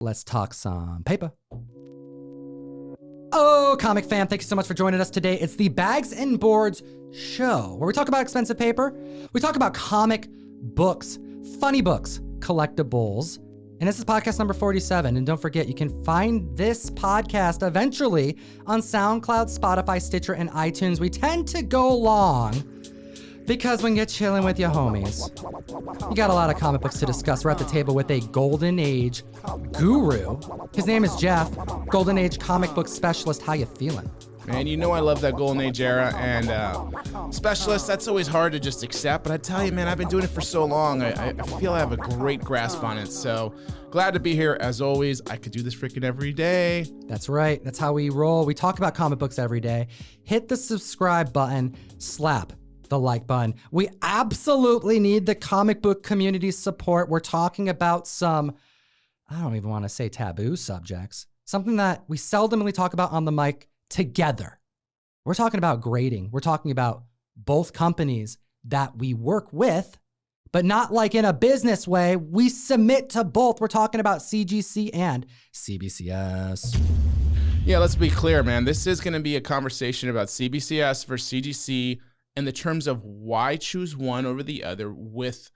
Let's talk some paper. Oh, comic fam, thank you so much for joining us today. It's the Bags and Boards show, where we talk about expensive paper, we talk about comic books, funny books, collectibles, and this is podcast number 47. And don't forget, you can find this podcast eventually on SoundCloud, Spotify, Stitcher, and iTunes. We tend to go long because when you're chilling with your homies, you got a lot of comic books to discuss. We're at the table with a Golden Age guru. His name is Jeff, Golden Age comic book specialist. How you feeling? Man, you know I love that Golden Age era, and specialist, that's always hard to just accept, but I tell you, man, I've been doing it for so long, I feel I have a great grasp on it, so glad to be here. As always, I could do this freaking every day. That's right. That's how we roll. We talk about comic books every day. Hit the subscribe button, slap the like button. We absolutely need the comic book community support. We're talking about some, I don't even want to say taboo subjects, something that we seldomly talk about on the mic together. We're talking about grading. We're talking about both companies that we work with, but not like in a business way. We submit to both. We're talking about Cgc and Cbcs. Yeah, let's be clear, man. This is going to be a conversation about CBCS versus Cgc in the terms of why choose one over the other with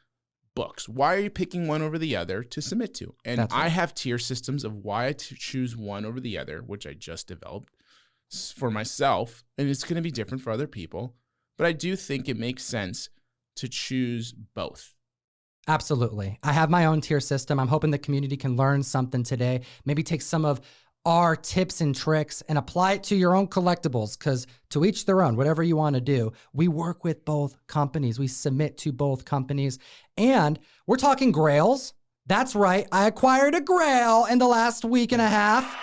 books. Why are you picking one over the other to submit to? And right. I have tier systems of why to choose one over the other, which I just developed for myself, and it's going to be different for other people. But I do think it makes sense to choose both. Absolutely. I have my own tier system. I'm hoping the community can learn something today. Maybe take some of our tips and tricks and apply it to your own collectibles, because to each their own, whatever you want to do. We work with both companies. We submit to both companies. And we're talking Grails. That's right. I acquired a Grail in the last week and a half.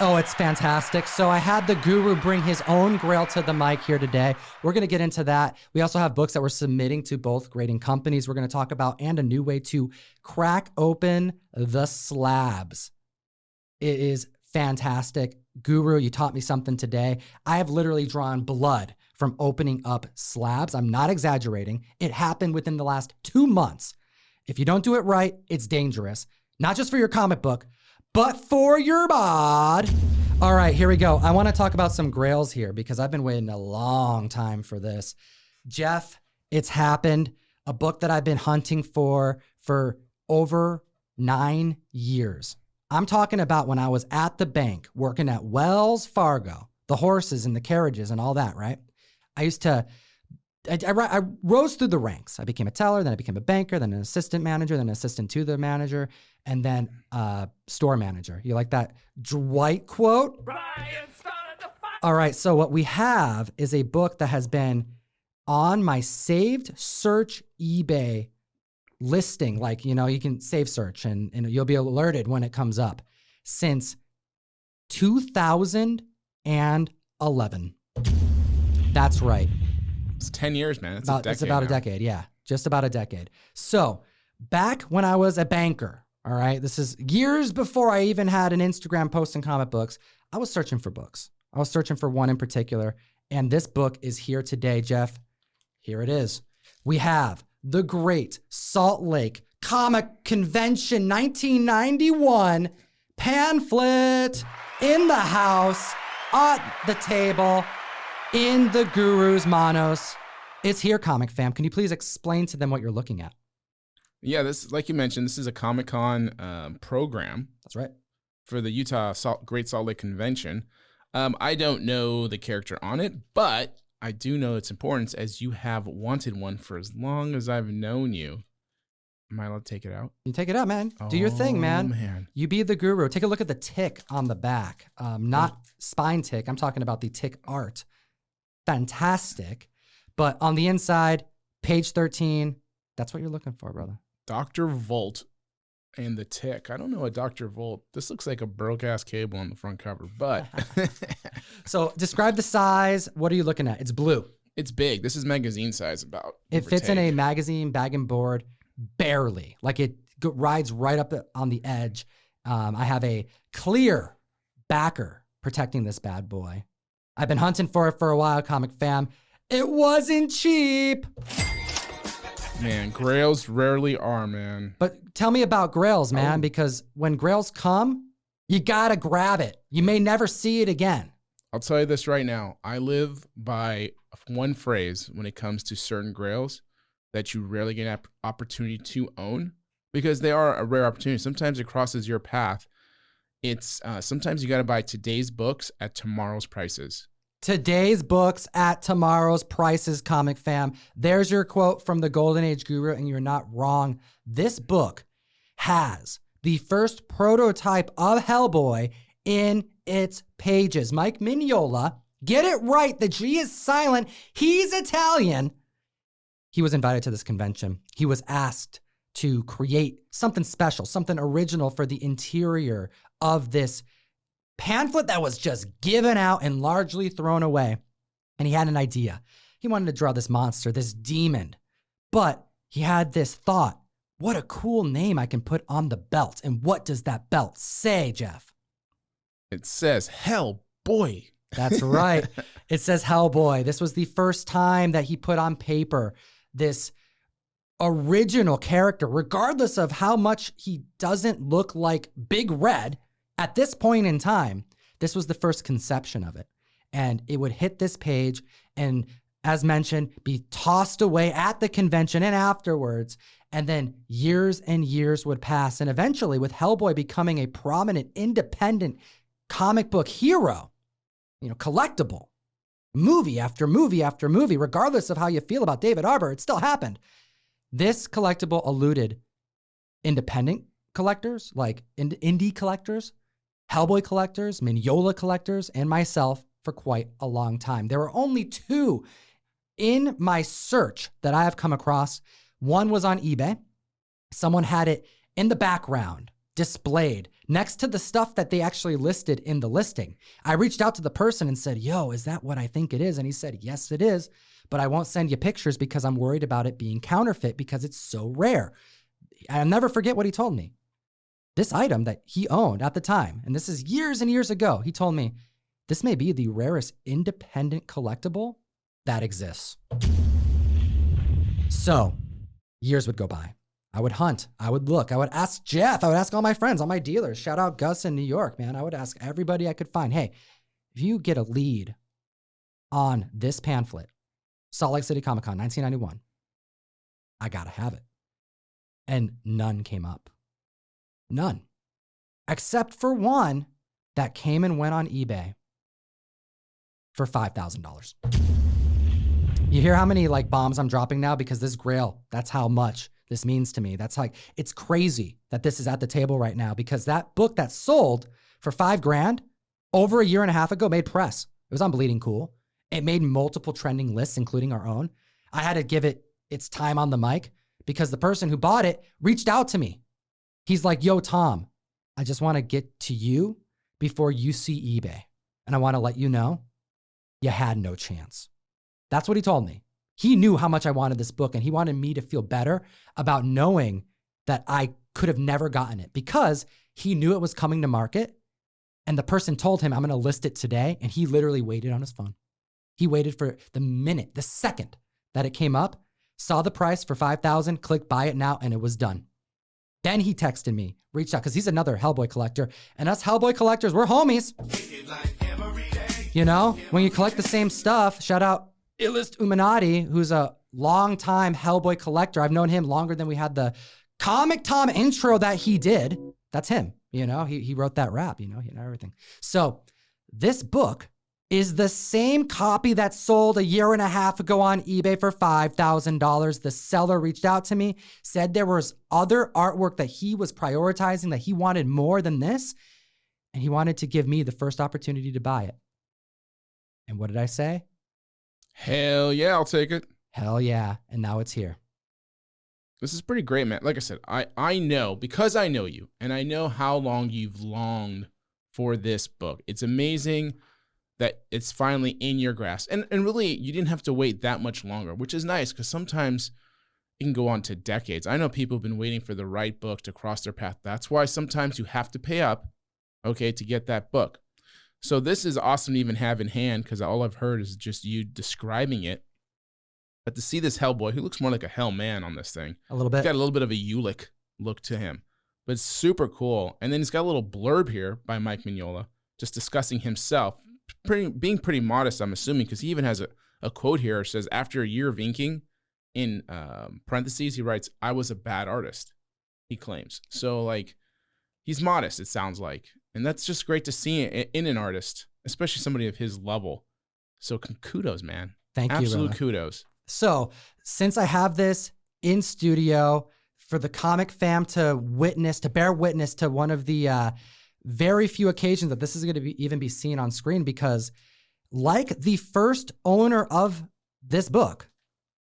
Oh, it's fantastic. So I had the guru bring his own Grail to the mic here today. We're going to get into that. We also have books that we're submitting to both grading companies we're going to talk about, and a new way to crack open the slabs. It is fantastic. Guru, you taught me something today. I have literally drawn blood from opening up slabs. I'm not exaggerating. It happened within the last 2 months. If you don't do it right, it's dangerous. Not just for your comic book, but for your bod. All right, here we go. I want to talk about some Grails here because I've been waiting a long time for this. Jeff, it's happened. A book that I've been hunting for over 9 years. I'm talking about when I was at the bank working at Wells Fargo, the horses and the carriages and all that, right? I rose through the ranks. I became a teller, then I became a banker, then an assistant manager, then an assistant to the manager, and then store manager. You like that Dwight quote? All right, so what we have is a book that has been on my saved search eBay listing. Like, you can save search and you'll be alerted when it comes up, since 2011. That's right. It's 10 years, man. It's about a decade. Yeah, just about a decade. So back when I was a banker, all right, this is years before I even had an Instagram posting comic books, I was searching for books. I was searching for one in particular, and this book is here today, Jeff. Here it is. We have the Great Salt Lake Comic Convention 1991 pamphlet in the house, at the table, in the guru's manos. It's here, comic fam. Can you please explain to them what you're looking at? Yeah, this, like you mentioned, this is a Comic-Con program. That's right. For the Utah Great Salt Lake Convention. I don't know the character on it, but I do know its importance, as you have wanted one for as long as I've known you. Am I allowed to take it out? You take it out, man. Do your thing, man. Man. You be the guru. Take a look at the tick on the back. Not spine tick. I'm talking about the tick art. Fantastic. But on the inside, page 13, that's what you're looking for, brother. Dr. Volt and the tick. I don't know a Dr. Volt. This looks like a broke-ass cable on the front cover, but... So describe the size. What are you looking at? It's blue. It's big. This is magazine size about. It fits in a magazine bag and board, barely. Like it rides right up on the edge. I have a clear backer protecting this bad boy. I've been hunting for it for a while, comic fam. It wasn't cheap. Man, Grails rarely are, man. But tell me about Grails, man, because when Grails come, you gotta grab it. You may never see it again. I'll tell you this right now. I live by one phrase when it comes to certain Grails that you rarely get an opportunity to own, because they are a rare opportunity. Sometimes it crosses your path. It's sometimes you got to buy today's books at tomorrow's prices. Today's books at tomorrow's prices, comic fam. There's your quote from the Golden Age Guru, and you're not wrong. This book has the first prototype of Hellboy in its pages. Mike Mignola, get it right. The G is silent. He's Italian. He was invited to this convention. He was asked to create something special, something original for the interior of this pamphlet that was just given out and largely thrown away. And he had an idea. He wanted to draw this monster, this demon. But he had this thought, what a cool name I can put on the belt. And what does that belt say, Jeff? It says Hellboy. That's right. It says Hellboy. This was the first time that he put on paper this original character, regardless of how much he doesn't look like Big Red at this point in time. This was the first conception of it. And it would hit this page and, as mentioned, be tossed away at the convention and afterwards. And then years and years would pass. And eventually, with Hellboy becoming a prominent, independent comic book hero, collectible, movie after movie after movie, regardless of how you feel about David Arbor, it still happened. This collectible eluded independent collectors, like indie collectors, Hellboy collectors, Mignola collectors, and myself for quite a long time. There were only two in my search that I have come across. One was on eBay. Someone had it in the background, displayed next to the stuff that they actually listed in the listing. I reached out to the person and said, yo, is that what I think it is? And he said, yes, it is, but I won't send you pictures because I'm worried about it being counterfeit because it's so rare. I'll never forget what he told me. This item that he owned at the time, and this is years and years ago, he told me, this may be the rarest independent collectible that exists. So years would go by. I would hunt. I would look. I would ask Jeff. I would ask all my friends, all my dealers. Shout out Gus in New York, man. I would ask everybody I could find, hey, if you get a lead on this pamphlet, Salt Lake City Comic Con, 1991, I got to have it. And none came up. None. Except for one that came and went on eBay for $5,000. You hear how many bombs I'm dropping now? Because this Grail, that's how much this means to me. That's it's crazy that this is at the table right now, because that book that sold for $5,000 over a year and a half ago made press. It was on Bleeding Cool. It made multiple trending lists, including our own. I had to give it its time on the mic because the person who bought it reached out to me. He's like, yo, Tom, I just want to get to you before you see eBay. And I want to let you know you had no chance. That's what he told me. He knew how much I wanted this book, and he wanted me to feel better about knowing that I could have never gotten it because he knew it was coming to market. And the person told him, I'm going to list it today. And he literally waited on his phone. He waited for the second that it came up, saw the price for $5,000, clicked buy it now, and it was done. Then he texted me, reached out, because he's another Hellboy collector. And us Hellboy collectors, we're homies. When you collect the same stuff, shout out Illust Illuminati, who's a longtime Hellboy collector. I've known him longer than we had the Comictom intro that he did. That's him. He wrote that rap, everything. So this book is the same copy that sold a year and a half ago on eBay for $5,000. The seller reached out to me, said there was other artwork that he was prioritizing, that he wanted more than this, and he wanted to give me the first opportunity to buy it. And what did I say? Hell yeah, I'll take it. Hell yeah. And now it's here. This is pretty great, man. Like I said, I know, because I know you, and I know how long you've longed for this book. It's amazing that it's finally in your grasp. And really, you didn't have to wait that much longer, which is nice, because sometimes it can go on to decades. I know people have been waiting for the right book to cross their path. That's why sometimes you have to pay up, to get that book. So this is awesome to even have in hand, because all I've heard is just you describing it. But to see this Hellboy, who looks more like a Hellman on this thing. A little He's bit. got a little bit of a Ulick look to him. But it's super cool. And then he's got a little blurb here by Mike Mignola, just discussing himself, being pretty modest, I'm assuming, because he even has a quote here. It says, after a year of inking, in parentheses, he writes, "I was a bad artist," he claims. So, like, he's modest, it sounds like. And that's just great to see in an artist, especially somebody of his level. So kudos, man. Thank you. Absolute kudos. So since I have this in studio for the comic fam to bear witness to one of the very few occasions that this is going to even be seen on screen, because like the first owner of this book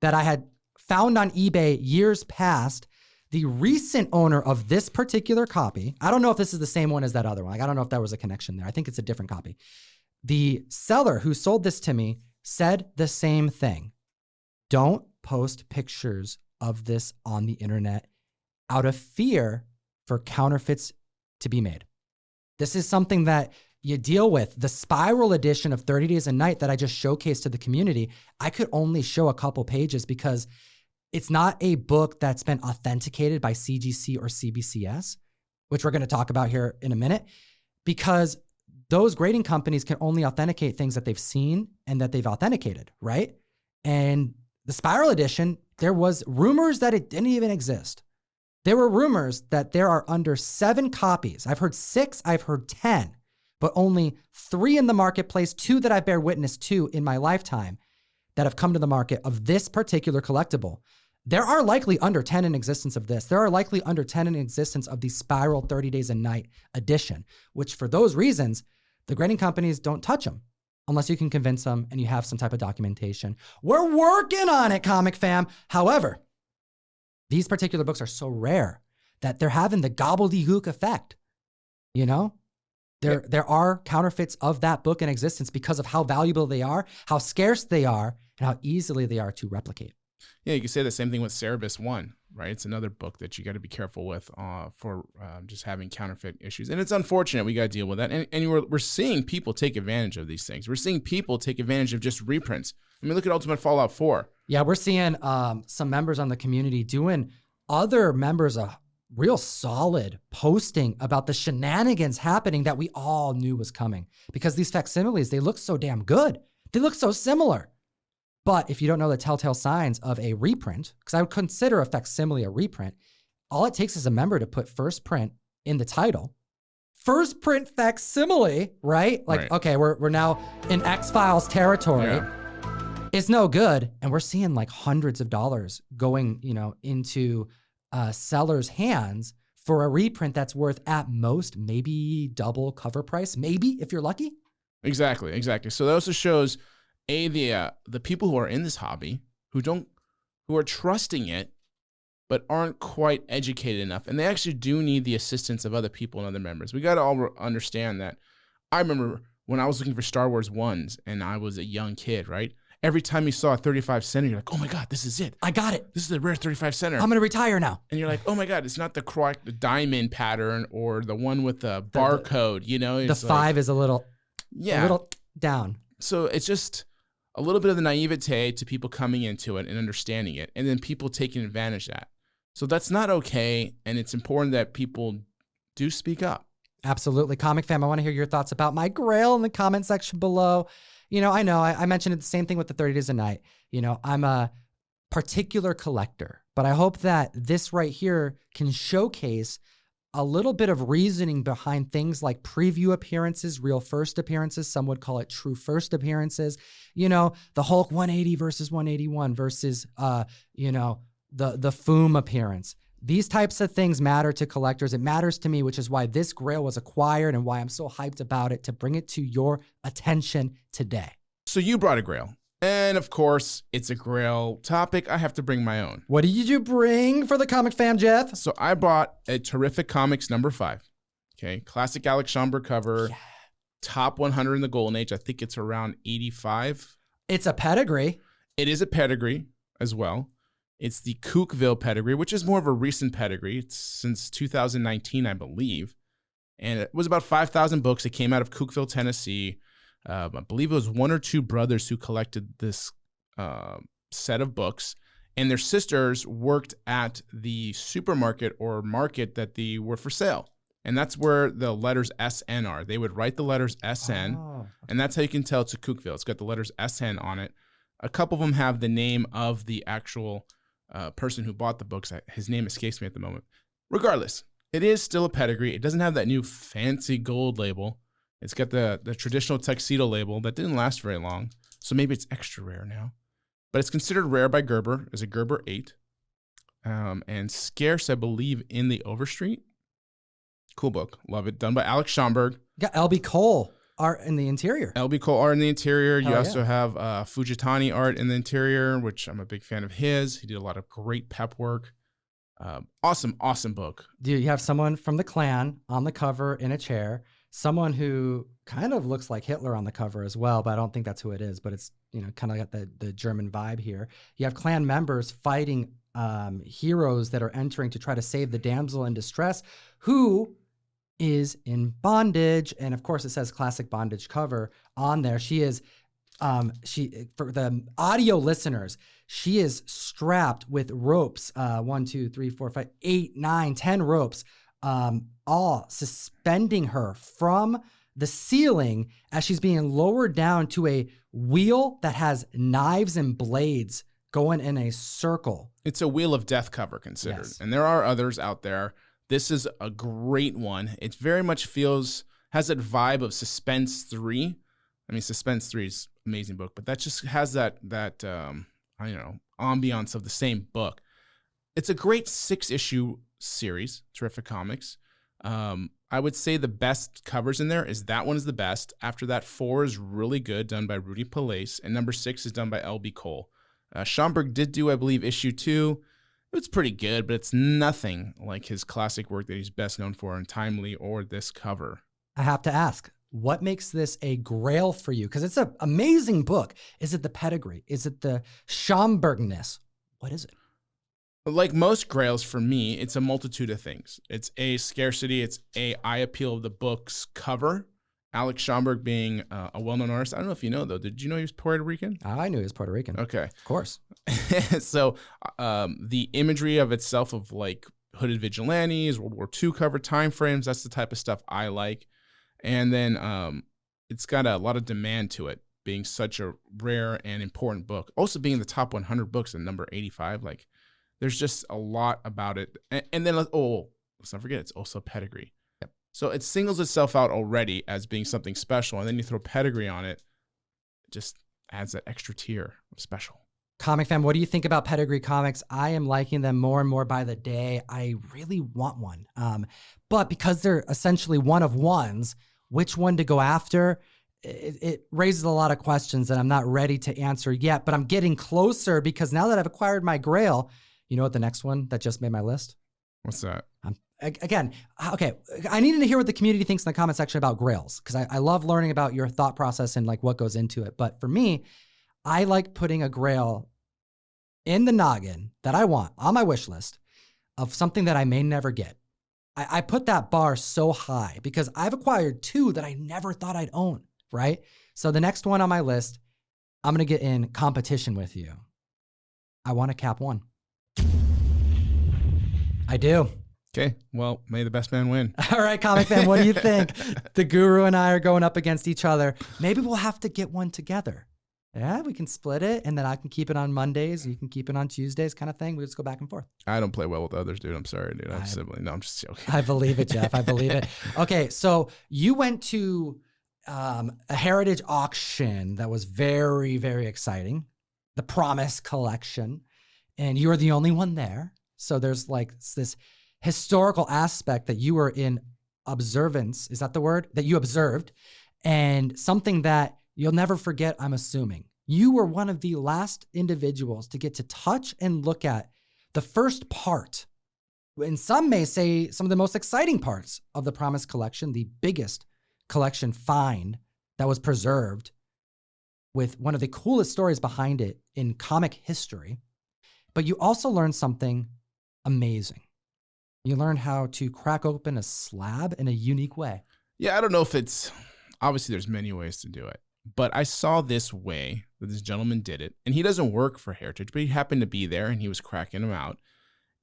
that I had found on eBay years past, the recent owner of this particular copy, I don't know if this is the same one as that other one. Like, I don't know if there was a connection there. I think it's a different copy. The seller who sold this to me said the same thing. Don't post pictures of this on the internet out of fear for counterfeits to be made. This is something that you deal with. The spiral edition of 30 Days a Night that I just showcased to the community, I could only show a couple pages because it's not a book that's been authenticated by CGC or CBCS, which we're going to talk about here in a minute, because those grading companies can only authenticate things that they've seen and that they've authenticated, right? And the spiral edition, there was rumors that it didn't even exist. There were rumors that there are under 7 copies. I've heard 6, I've heard 10, but only 3 in the marketplace, 2 that I bear witness to in my lifetime that have come to the market of this particular collectible. There are likely under 10 in existence of this. There are likely under 10 in existence of the Spiral 30 Days a Night edition, which for those reasons, the grading companies don't touch them unless you can convince them and you have some type of documentation. We're working on it, comic fam. However, these particular books are so rare that they're having the gobbledygook effect. You know, there are counterfeits of that book in existence because of how valuable they are, how scarce they are, and how easily they are to replicate. Yeah, you can say the same thing with Cerebus 1, right? It's another book that you got to be careful with for just having counterfeit issues. And it's unfortunate. We got to deal with that. And we're seeing people take advantage of these things. We're seeing people take advantage of just reprints. I mean, look at Ultimate Fallout 4. Yeah, we're seeing some members on the community doing other members a real solid posting about the shenanigans happening that we all knew was coming, because these facsimiles, they look so damn good. They look so similar. But if you don't know the telltale signs of a reprint, because I would consider a facsimile a reprint, all it takes is a member to put first print in the title. First print facsimile, right? Like, right. Okay, we're now in X-Files territory. Yeah. It's no good. And we're seeing like hundreds of dollars going, into sellers' hands for a reprint that's worth at most maybe double cover price, maybe if you're lucky. Exactly. So that also shows the people who are in this hobby who are trusting it, but aren't quite educated enough. And they actually do need the assistance of other people and other members. We got to all understand that. I remember when I was looking for Star Wars 1s and I was a young kid, right? Every time you saw a 35 center, you're like, oh my God, this is it. I got it. This is the rare 35 center. I'm going to retire now. And you're like, oh my God, it's not the correct diamond pattern or the one with the barcode, It's the 5 is a little down. So it's just a little bit of the naivete to people coming into it and understanding it, and then people taking advantage of that. So that's not okay, and it's important that people do speak up. Absolutely. Comic fam, I want to hear your thoughts about my grail in the comment section below. I mentioned it, the same thing with the 30 Days a Night. I'm a particular collector, but I hope that this right here can showcase a little bit of reasoning behind things like preview appearances, real first appearances. Some would call it true first appearances. The Hulk 180 versus 181 versus, the Foom appearance. These types of things matter to collectors. It matters to me, which is why this grail was acquired and why I'm so hyped about it to bring it to your attention today. So you brought a grail. And of course, it's a grail topic. I have to bring my own. What did you bring for the comic fam, Jeff? So I bought a Terrific Comics number 5. Okay. Classic Alex Schomburg cover. Yeah. Top 100 in the Golden Age. I think it's around 85. It's a pedigree. It is a pedigree as well. It's the Cookville pedigree, which is more of a recent pedigree. It's since 2019, I believe. And it was about 5,000 books. It came out of Cookville, Tennessee. I believe it was 1 or 2 brothers who collected this set of books, and their sisters worked at the supermarket or market that they were for sale. And that's where the letters SN are. They would write the letters SN, and that's how you can tell it's a Cookville. It's got the letters SN on it. A couple of them have the name of the actual person who bought the books. His name escapes me at the moment. Regardless, it is still a pedigree. It doesn't have that new fancy gold label. It's got the traditional tuxedo label that didn't last very long, so maybe it's extra rare now. But it's considered rare by Gerber as a Gerber 8, and scarce, I believe, in the Overstreet. Cool book. Love it. Done by Alex Schomburg. You got L.B. Cole art in the interior. L.B. Cole art in the interior. You Hell also have Fujitani art in the interior, which I'm a big fan of his. He did a lot of great pep work. Awesome book. Do you have someone from the Klan on the cover in a chair? Someone who kind of looks like Hitler on the cover as well, but I don't think that's who it is. But it's, kind of got the German vibe here. You have Klan members fighting heroes that are entering to try to save the damsel in distress, who is in bondage. And of course, it says classic bondage cover on there. She is, for the audio listeners, she is strapped with ropes, 1, 2, 3, 4, 5, 8, 9, 10 ropes, all suspending her from the ceiling as she's being lowered down to a wheel that has knives and blades going in a circle. It's a wheel of death cover considered. Yes. And there are others out there. This is a great one. It very much has that vibe of Suspense 3. I mean, Suspense 3 is an amazing book, but that just has that ambiance of the same book. It's a great 6-issue series, terrific comics. I would say the best covers in there is that one is the best. After that, 4 is really good, done by Rudy Palace, and number 6 is done by L.B. Cole. Schomburg did do, I believe, issue 2. It's pretty good, but it's nothing like his classic work that he's best known for in Timely or this cover. I have to ask, what makes this a grail for you? Because it's an amazing book. Is it the pedigree? Is it the Schomburgness? What is it? Like most grails for me, it's a multitude of things. It's a scarcity. It's a eye appeal of the book's cover. Alex Schomburg being a well-known artist. I don't know if you know, though. Did you know he was Puerto Rican? I knew he was Puerto Rican. Okay. Of course. So the imagery of itself of like hooded vigilantes, World War II cover timeframes, that's the type of stuff I like. And then it's got a lot of demand to it, being such a rare and important book. Also being the top 100 books at number 85. Like, there's just a lot about it. And then, let's not forget, it's also pedigree. Yep. So it singles itself out already as being something special. And then you throw pedigree on it, it just adds that extra tier of special. Comic fam, what do you think about pedigree comics? I am liking them more and more by the day. I really want one. But because they're essentially one of ones, which one to go after, it raises a lot of questions that I'm not ready to answer yet. But I'm getting closer because now that I've acquired my Grail, you know what the next one that just made my list? What's that? Again, okay, I needed to hear what the community thinks in the comment section about Grails, because I love learning about your thought process and like what goes into it. But for me, I like putting a Grail in the noggin that I want on my wish list of something that I may never get. I put that bar so high because I've acquired 2 that I never thought I'd own, right? So the next one on my list, I'm going to get in competition with you. I want a Cap 1. I do. Okay, well, may the best man win. All right, comic fan, what do you think? The Guru and I are going up against each other. Maybe we'll have to get one together. Yeah, we can split it, and then I can keep it on Mondays. You can keep it on Tuesdays, kind of thing. We just go back and forth. I don't play well with others, dude. I'm sorry, dude. I have a sibling. No, I'm just joking. I believe it, Jeff. I believe it. Okay, so you went to a heritage auction that was very, very exciting. The Promise Collection, and you were the only one there. So there's like this historical aspect that you were in observance. Is that the word? That you observed, and something that you'll never forget, I'm assuming. You were one of the last individuals to get to touch and look at the first part, and some may say some of the most exciting parts of the Promise Collection, the biggest collection find that was preserved, with one of the coolest stories behind it in comic history. But you also learned something amazing. You learned how to crack open a slab in a unique way. Yeah, I don't know if it's, obviously there's many ways to do it, But I saw this way that this gentleman did it, and he doesn't work for Heritage, but he happened to be there and he was cracking them out.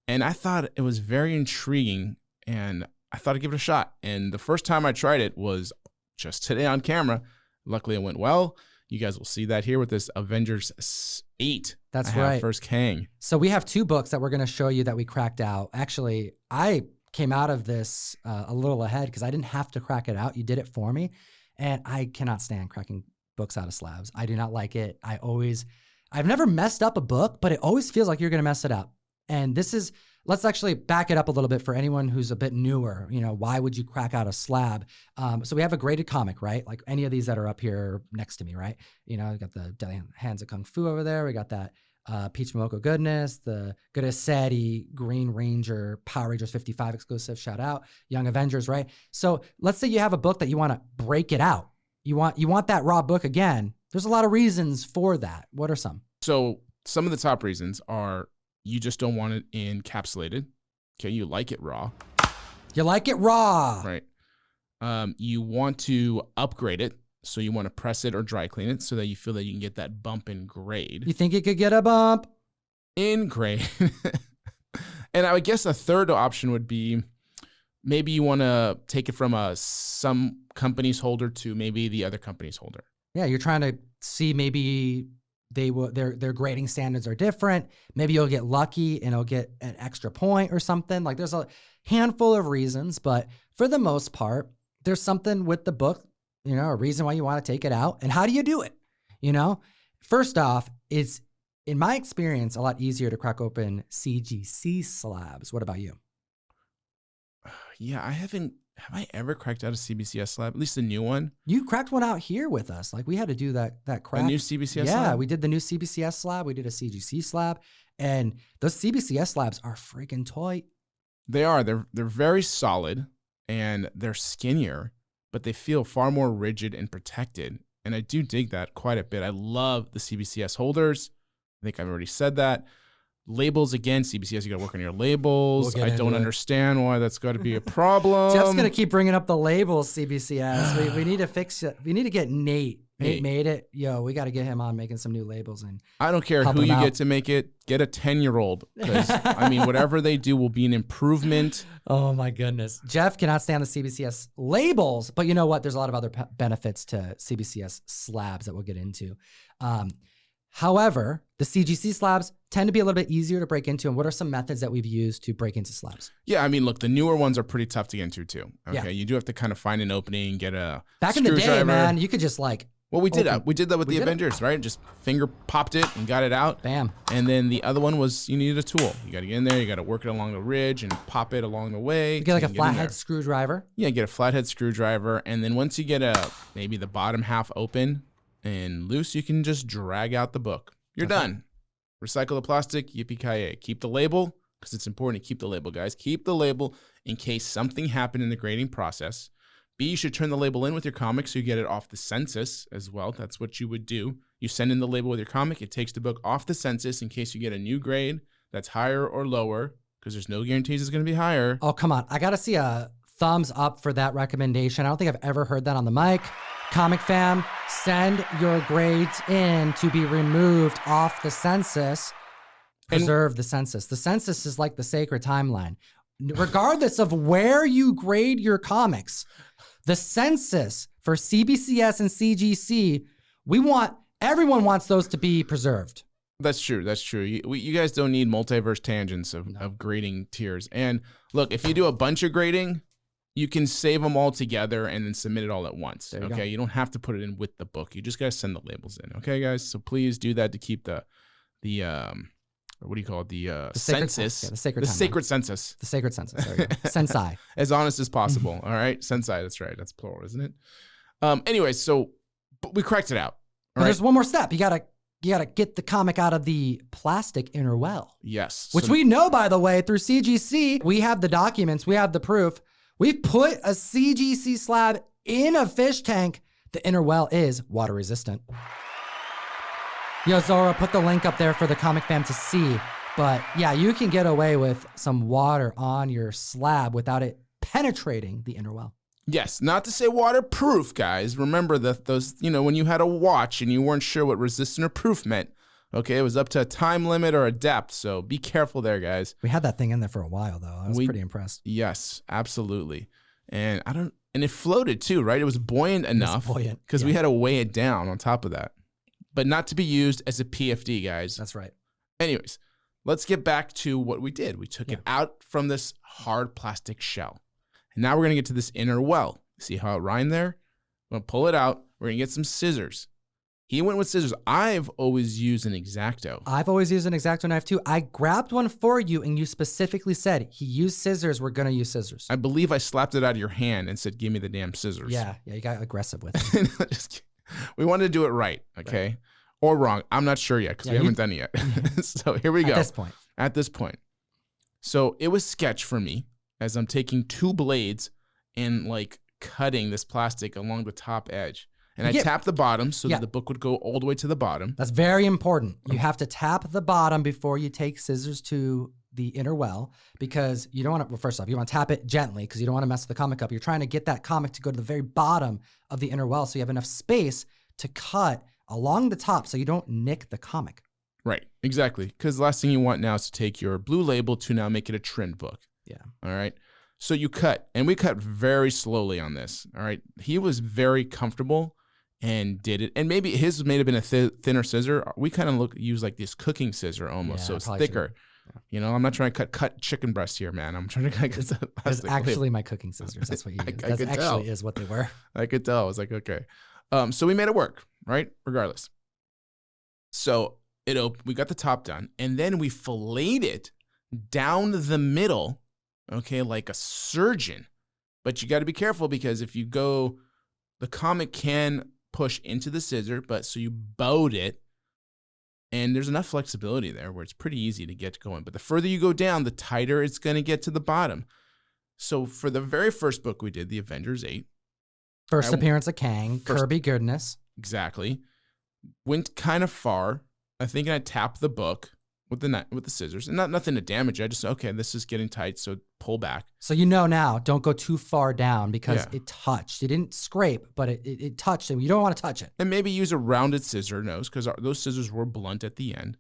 And I thought it was very intriguing, and I thought I'd give it a shot. And the first time I tried it was just today on camera. Luckily, it went well. You guys will see that here with this Avengers 8. That's right. First Kang. So we have 2 books that we're going to show you that we cracked out. Actually, I came out of this a little ahead because I didn't have to crack it out. You did it for me. And I cannot stand cracking books out of slabs. I do not like it. I've never messed up a book, but it always feels like you're going to mess it up. And let's actually back it up a little bit for anyone who's a bit newer. Why would you crack out a slab? So we have a graded comic, right? Like any of these that are up here next to me, right? We got the Deadly Hands of Kung Fu over there. We got that Peach Momoko Goodness, the Good as Sadie, Green Ranger, Power Rangers 55 exclusive, shout out, Young Avengers, right? So let's say you have a book that you want to break it out. You want that raw book again. There's a lot of reasons for that. What are some? So some of the top reasons are you just don't want it encapsulated. Okay, you like it raw. You like it raw. Right. You want to upgrade it. So you want to press it or dry clean it so that you feel that you can get that bump in grade. You think it could get a bump? In grade. And I would guess a third option would be maybe you want to take it from some company's holder to maybe the other company's holder. Yeah, you're trying to see maybe their grading standards are different. Maybe you'll get lucky and it'll get an extra point or something. Like there's a handful of reasons, but for the most part, there's something with the book, a reason why you want to take it out. And how do you do it? First off, it's, in my experience, a lot easier to crack open Cgc slabs. What about you? Yeah, have I ever cracked out a CBCS slab? At least the new one? You cracked one out here with us. Like we had to do that crack. A new CBCS slab? Yeah, we did the new CBCS slab. We did a CGC slab. And those CBCS slabs are freaking tight. They are. They're very solid and they're skinnier, but they feel far more rigid and protected. And I do dig that quite a bit. I love the CBCS holders. I think I've already said that. Labels, again, CBCS, you got to work on your labels. I don't understand why that's got to be a problem. Jeff's going to keep bringing up the labels, CBCS. we need to fix it. We need to get Nate. Nate made it. We got to get him on making some new labels. And I don't care who you get to make it. Get a 10-year-old. Because, whatever they do will be an improvement. Oh, my goodness. Jeff cannot stand the CBCS labels. But you know what? There's a lot of other benefits to CBCS slabs that we'll get into. However, the CGC slabs tend to be a little bit easier to break into. And what are some methods that we've used to break into slabs? Yeah, look, the newer ones are pretty tough to get into too. Okay, yeah. You do have to kind of find an opening, get a Back in the day, man, you could just Well, we did that. We did that with the Avengers, right? Just finger popped it and got it out. Bam. And then the other one was you needed a tool. You got to get in there. You got to work it along the ridge and pop it along the way. You get like a flathead screwdriver. Yeah, get a flathead screwdriver. And then once you get maybe the bottom half open and loose, you can just drag out the book. You're done. Recycle the plastic, yippee-ki-yay. Keep the label, because it's important to keep the label, guys. Keep the label in case something happened in the grading process. B, you should turn the label in with your comic so you get it off the census as well. That's what you would do. You send in the label with your comic. It takes the book off the census in case you get a new grade that's higher or lower, because there's no guarantees it's going to be higher. Oh, come on. I got to see a thumbs up for that recommendation. I don't think I've ever heard that on the mic. Comic fam, send your grades in to be removed off the census. Preserve the census. The census is like the sacred timeline. Regardless of where you grade your comics, the census for CBCS and CGC, everyone wants those to be preserved. That's true. That's true. You guys don't need multiverse tangents of grading tiers. And look, if you do a bunch of grading, you can save them all together and then submit it all at once. Okay, you don't have to put it in with the book. You just gotta send the labels in. Okay, guys. So please do that to keep the what do you call it? The census. The sacred census. The sacred census. There you go. Sensei. As honest as possible. All right, sensei. That's right. That's plural, isn't it? Anyway, so we cracked it out. But there's one more step. You gotta get the comic out of the plastic inner well. Yes. Which we know, by the way, through CGC. We have the documents. We have the proof. We've put a CGC slab in a fish tank. The inner well is water resistant. Yo, Zora, put the link up there for the comic fam to see. But yeah, you can get away with some water on your slab without it penetrating the inner well. Yes, not to say waterproof, guys. Remember that those, when you had a watch and you weren't sure what resistant or proof meant, okay, it was up to a time limit or a depth, so be careful there, guys. We had that thing in there for a while, though. I was pretty impressed. Yes, absolutely. And it floated too, right? It was buoyant enough because we had to weigh it down on top of that, but not to be used as a PFD, guys. That's right. Anyways, let's get back to what we did. We took it out from this hard plastic shell. And now we're going to get to this inner well. See how it rhymed there? I'm going to pull it out. We're going to get some scissors. He went with scissors. I've always used an X-Acto. I've always used an X-Acto knife too. I grabbed one for you and you specifically said he used scissors. We're going to use scissors. I believe I slapped it out of your hand and said, give me the damn scissors. Yeah, you got aggressive with it. We wanted to do it right, okay? Right. Or wrong. I'm not sure yet because we haven't done it yet. So here we go. At this point. So it was sketch for me as I'm taking two blades and cutting this plastic along the top edge. And I tap the bottom so that the book would go all the way to the bottom. That's very important. You have to tap the bottom before you take scissors to the inner well because you don't want to, well, first off, you want to tap it gently because you don't want to mess the comic up. You're trying to get that comic to go to the very bottom of the inner well so you have enough space to cut along the top so you don't nick the comic. Right, exactly. Because the last thing you want now is to take your blue label to now make it a trimmed book. Yeah. All right. So you cut, and we cut very slowly on this. All right. He was very comfortable and did it. And maybe his may have been a thinner scissor. We kind of use like this cooking scissor almost, so it's thicker. Yeah. I'm not trying to cut chicken breast here, man. I'm trying to cut It's actually my cooking scissors. That's what you use. That actually is what they were. I could tell. I was like, okay. So we made it work, right? Regardless. So we got the top done, and then we filleted it down the middle, okay, like a surgeon. But you got to be careful because if you go, the comic can push into the scissor, but so you bowed it, and there's enough flexibility there where it's pretty easy to get going. But the further you go down, the tighter it's going to get to the bottom. So for the very first book we did, the Avengers 8. First appearance of Kang, Kirby goodness. Exactly. Went kind of far. I think I tapped the book with the scissors, and nothing to damage it. I just, okay, this is getting tight, so pull back. So now, don't go too far down because it touched. It didn't scrape, but it touched, and you don't want to touch it. And maybe use a rounded scissor nose because those scissors were blunt at the end,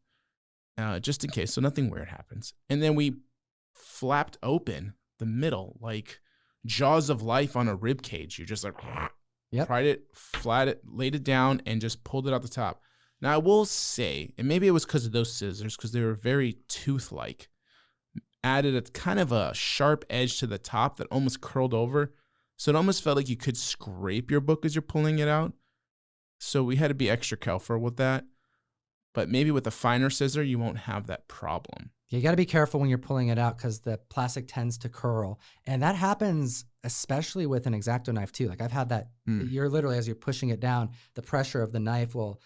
just in case, so nothing weird happens. And then we flapped open the middle like jaws of life on a rib cage. You just pried it, laid it down, and just pulled it out the top. Now, I will say, and maybe it was because of those scissors, because they were very tooth-like, added a kind of a sharp edge to the top that almost curled over. So it almost felt like you could scrape your book as you're pulling it out. So we had to be extra careful with that. But maybe with a finer scissor, you won't have that problem. You got to be careful when you're pulling it out because the plastic tends to curl. And that happens especially with an X-Acto knife too. Like I've had that, you're literally, as you're pushing it down, the pressure of the knife will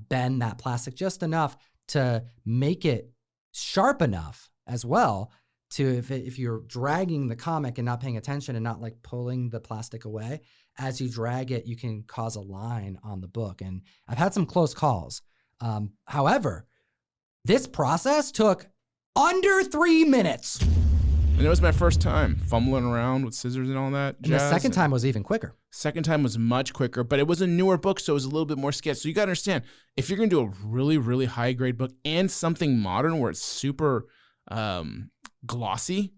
bend that plastic just enough to make it sharp enough as well to, if you're dragging the comic and not paying attention and not like pulling the plastic away, as you drag it, you can cause a line on the book. And I've had some close calls. However, this process took under 3 minutes. And it was my first time fumbling around with scissors and all that. And the second time was even quicker. Second time was much quicker, but it was a newer book, so it was a little bit more sketch. So you got to understand, if you're going to do a really, really high grade book and something modern where it's super glossy,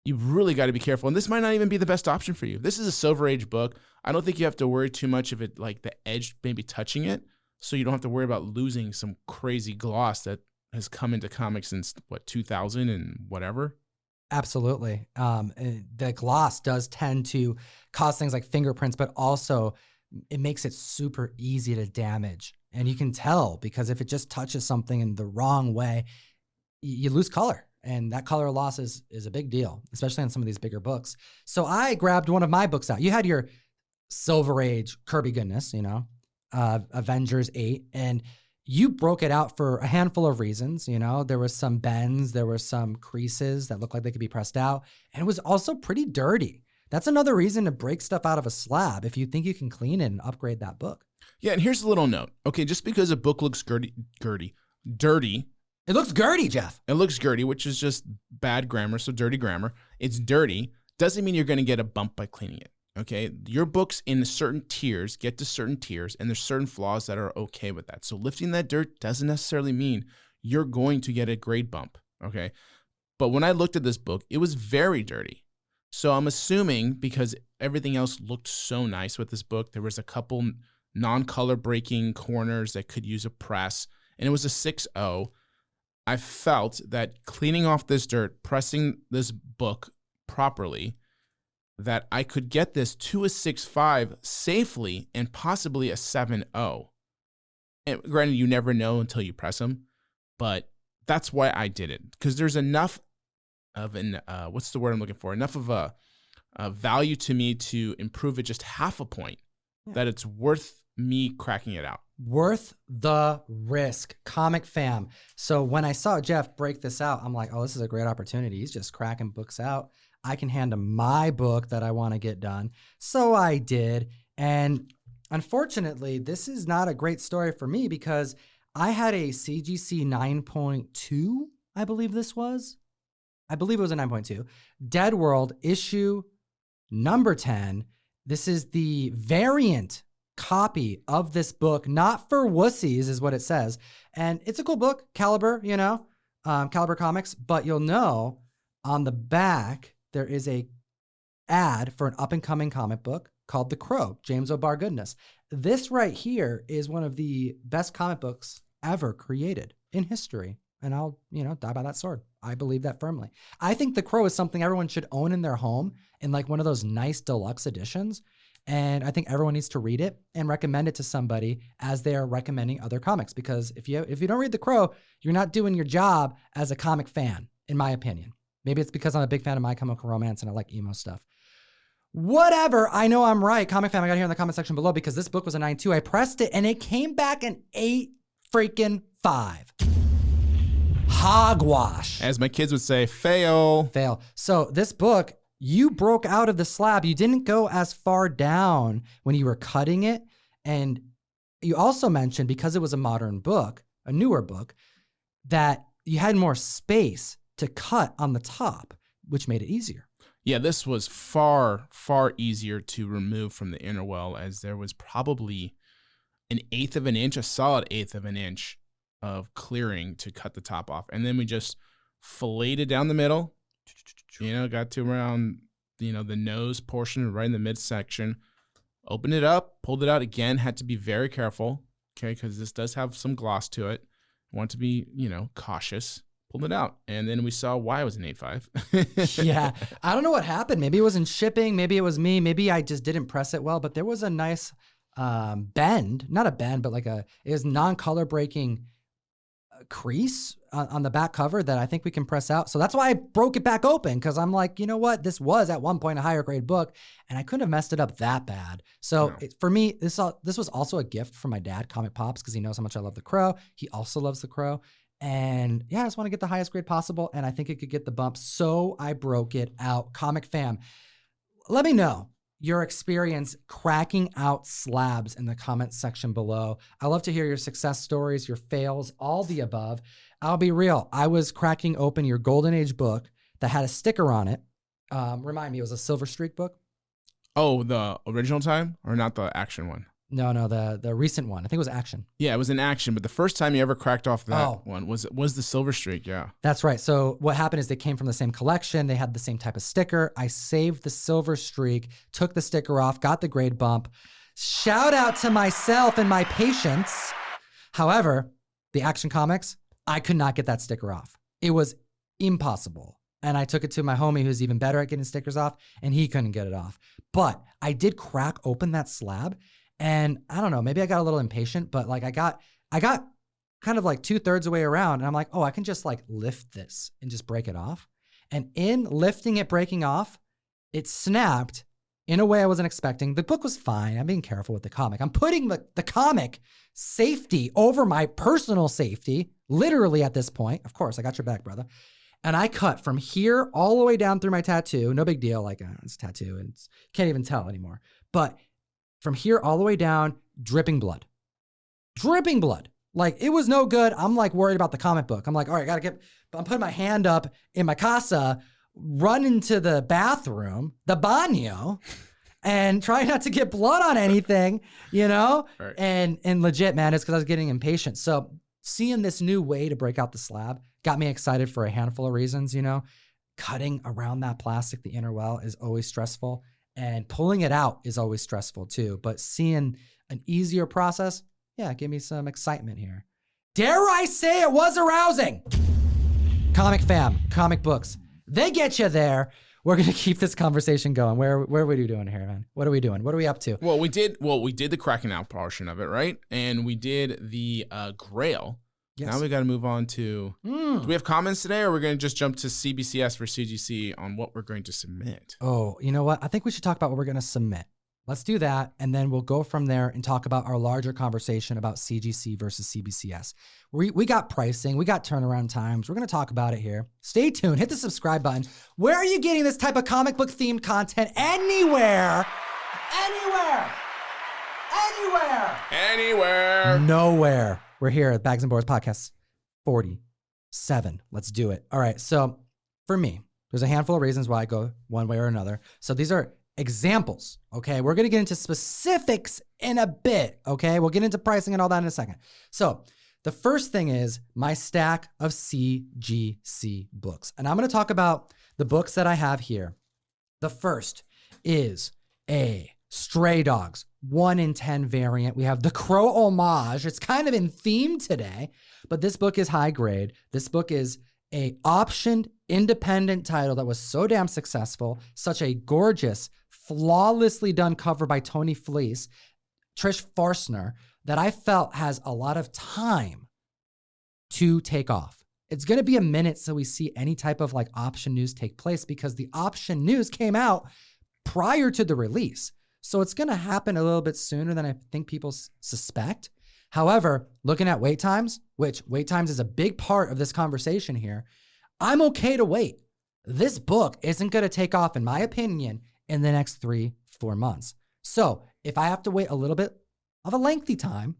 you really got to be careful. And this might not even be the best option for you. This is a Silver Age book. I don't think you have to worry too much of it, like the edge maybe touching it, so you don't have to worry about losing some crazy gloss that has come into comics since, 2000 and whatever. Absolutely. The gloss does tend to cause things like fingerprints, but also it makes it super easy to damage. And you can tell because if it just touches something in the wrong way, you lose color. And that color loss is a big deal, especially on some of these bigger books. So I grabbed one of my books out. You had your Silver Age Kirby goodness, Avengers 8, and you broke it out for a handful of reasons. There was some bends, there were some creases that looked like they could be pressed out, and it was also pretty dirty. That's another reason to break stuff out of a slab if you think you can clean it and upgrade that book. Yeah, and here's a little note. Okay, just because a book looks dirty. It looks dirty, Jeff. It looks dirty, which is just bad grammar, so dirty grammar. It's dirty. Doesn't mean you're going to get a bump by cleaning it. Okay, your books in certain tiers get to certain tiers, and there's certain flaws that are okay with that. So lifting that dirt doesn't necessarily mean you're going to get a grade bump. Okay, but when I looked at this book, it was very dirty. So I'm assuming because everything else looked so nice with this book, there was a couple non-color breaking corners that could use a press, and it was a 6.0. I felt that cleaning off this dirt, pressing this book properly, that I could get this to a 6.5 safely and possibly a 7.0. And granted, you never know until you press them, but that's why I did it, because there's enough of an what's the word I'm looking for? Enough of a value to me to improve it just half a point, that it's worth me cracking it out. Worth the risk, Comic Fam. So when I saw Jeff break this out, I'm like, oh, this is a great opportunity. He's just cracking books out. I can hand him my book that I want to get done. So I did. And unfortunately, this is not a great story for me because I had a CGC 9.2, I believe this was. I believe it was a 9.2. Dead World issue number 10. This is the variant copy of this book, not for wussies is what it says. And it's a cool book, Caliber, Caliber Comics, but you'll know on the back, there is a ad for an up-and-coming comic book called The Crow, James O'Barr Goodness. This right here is one of the best comic books ever created in history. And I'll, die by that sword. I believe that firmly. I think The Crow is something everyone should own in their home in like one of those nice deluxe editions. And I think everyone needs to read it and recommend it to somebody as they are recommending other comics. Because if you don't read The Crow, you're not doing your job as a comic fan, in my opinion. Maybe it's because I'm a big fan of My Chemical Romance and I like emo stuff. Whatever, I know I'm right. Comic Fam, I got here in the comment section below because this book was a 9.2. I pressed it and it came back an 8.5. Hogwash. As my kids would say, fail. So this book, you broke out of the slab. You didn't go as far down when you were cutting it. And you also mentioned, because it was a modern book, a newer book, that you had more space to cut on the top, which made it easier. Yeah, this was far, far easier to remove from the inner well, as there was probably an 1/8 of an inch, a solid 1/8 of an inch of clearing to cut the top off. And then we just filleted down the middle, got to around, the nose portion right in the midsection, opened it up, pulled it out again, had to be very careful, okay, because this does have some gloss to it. Want to be, cautious. Pulled it out, and then we saw why it was an 8.5. Yeah, I don't know what happened. Maybe it was in shipping. Maybe it was me. Maybe I just didn't press it well, but there was a nice bend, not a bend, but it was non-color breaking crease on the back cover that I think we can press out. So that's why I broke it back open, because I'm like, you know what? This was at one point a higher grade book, and I couldn't have messed it up that bad. So for me, this was also a gift from my dad, Comic Pops, because he knows how much I love The Crow. He also loves The Crow. And yeah, I just want to get the highest grade possible, and I think it could get the bump. So I broke it out. Comic Fam, let me know your experience cracking out slabs in the comments section below. I love to hear your success stories, your fails, all the above. I'll be real. I was cracking open your Golden Age book that had a sticker on it. Remind me, it was a Silver Streak book. Oh, the original time, or not the action one? No, the recent one. I think it was action. Yeah, it was an action, but the first time you ever cracked off that one was the Silver Streak, yeah. That's right. So what happened is they came from the same collection. They had the same type of sticker. I saved the Silver Streak, took the sticker off, got the grade bump. Shout out to myself and my patience. However, the Action Comics, I could not get that sticker off. It was impossible. And I took it to my homie who's even better at getting stickers off, and he couldn't get it off. But I did crack open that slab. And I don't know, maybe I got a little impatient, but I got kind of 2/3 away around, and I'm like, oh, I can just lift this and just break it off. And in lifting it, breaking off, it snapped in a way I wasn't expecting. The book was fine. I'm being careful with the comic. I'm putting the comic safety over my personal safety, literally at this point. Of course, I got your back, brother. And I cut from here all the way down through my tattoo. No big deal. It's a tattoo and can't even tell anymore. But from here all the way down, dripping blood. Dripping blood. It was no good. I'm worried about the comic book. I'm like, all right, I'm putting my hand up in my casa, run into the bathroom, the baño, and try not to get blood on anything, you know? Right. And legit, man, it's because I was getting impatient. So seeing this new way to break out the slab got me excited for a handful of reasons, you know? Cutting around that plastic, the inner well, is always stressful, and pulling it out is always stressful too. But seeing an easier process, yeah, give me some excitement here. Dare I say it was arousing? Comic fam, comic books, they get you there. We're gonna keep this conversation going. Where are we doing here, man? What are we doing? What are we up to? Well, we did the cracking out portion of it, right? And we did the Grail. Yes. Now we got to move on to. Do we have comments today, or we're going to just jump to CBCS for CGC on what we're going to submit? Oh, you know what? I think we should talk about what we're going to submit. Let's do that, and then we'll go from there and talk about our larger conversation about CGC versus CBCS. We got pricing, we got turnaround times. We're going to talk about it here. Stay tuned. Hit the subscribe button. Where are you getting this type of comic book themed content? Anywhere. Nowhere. We're here at Bags and Boards Podcast 47. Let's do it. All right. So for me, there's a handful of reasons why I go one way or another. So these are examples. Okay. We're going to get into specifics in a bit. Okay. We'll get into pricing and all that in a second. So the first thing is my stack of CGC books. And I'm going to talk about the books that I have here. The first is a Stray Dogs 1 in 10 variant. We have the Crow homage. It's kind of in theme today, but this book is high grade. This book is a optioned independent title that was so damn successful. Such a gorgeous, flawlessly done cover by Tony Fleece, Trish Forstner, that I felt has a lot of time to take off. It's going to be a minute so we see any type of like option news take place, because the option news came out prior to the release. So it's going to happen a little bit sooner than I think people suspect. However, looking at wait times, which wait times is a big part of this conversation here, I'm okay to wait. This book isn't going to take off, in my opinion, in the next 3-4 months. So if I have to wait a little bit of a lengthy time,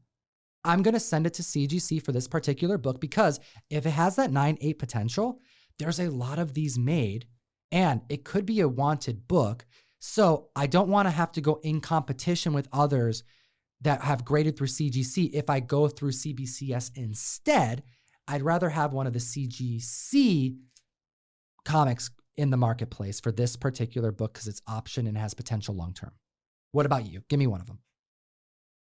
I'm going to send it to CGC for this particular book, because if it has that 9.8 potential, there's a lot of these made, and it could be a wanted book. So I don't want to have to go in competition with others that have graded through CGC. If I go through CBCS instead, I'd rather have one of the CGC comics in the marketplace for this particular book, because it's option and has potential long-term. What about you? Give me one of them.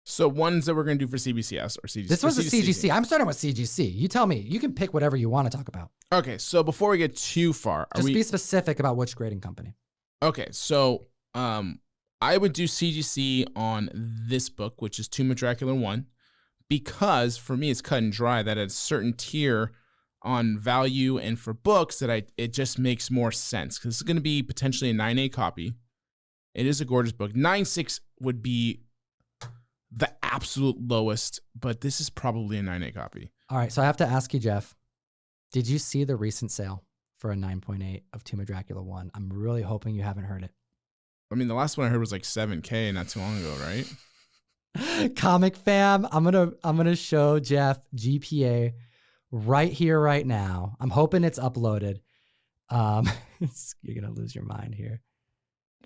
So ones that we're going to do for CBCS or CGC. This was a CGC. I'm starting with CGC. You tell me. You can pick whatever you want to talk about. Okay, so before we get too far, just be specific about which grading company. Okay, so I would do CGC on this book, which is Tomb of Dracula 1, because for me it's cut and dry that at a certain tier on value and for books that it just makes more sense, because it's going to be potentially a 9.8 copy. It is a gorgeous book. 9.6 would be the absolute lowest, but this is probably a 9.8 copy. All right, so I have to ask you, Jeff, did you see the recent sale for a 9.8 of Tomb of Dracula 1? I'm really hoping you haven't heard it. I mean, the last one I heard was like 7K not too long ago, right? Comic fam, I'm gonna show Jeff GPA right here, right now. I'm hoping it's uploaded. You're gonna lose your mind here.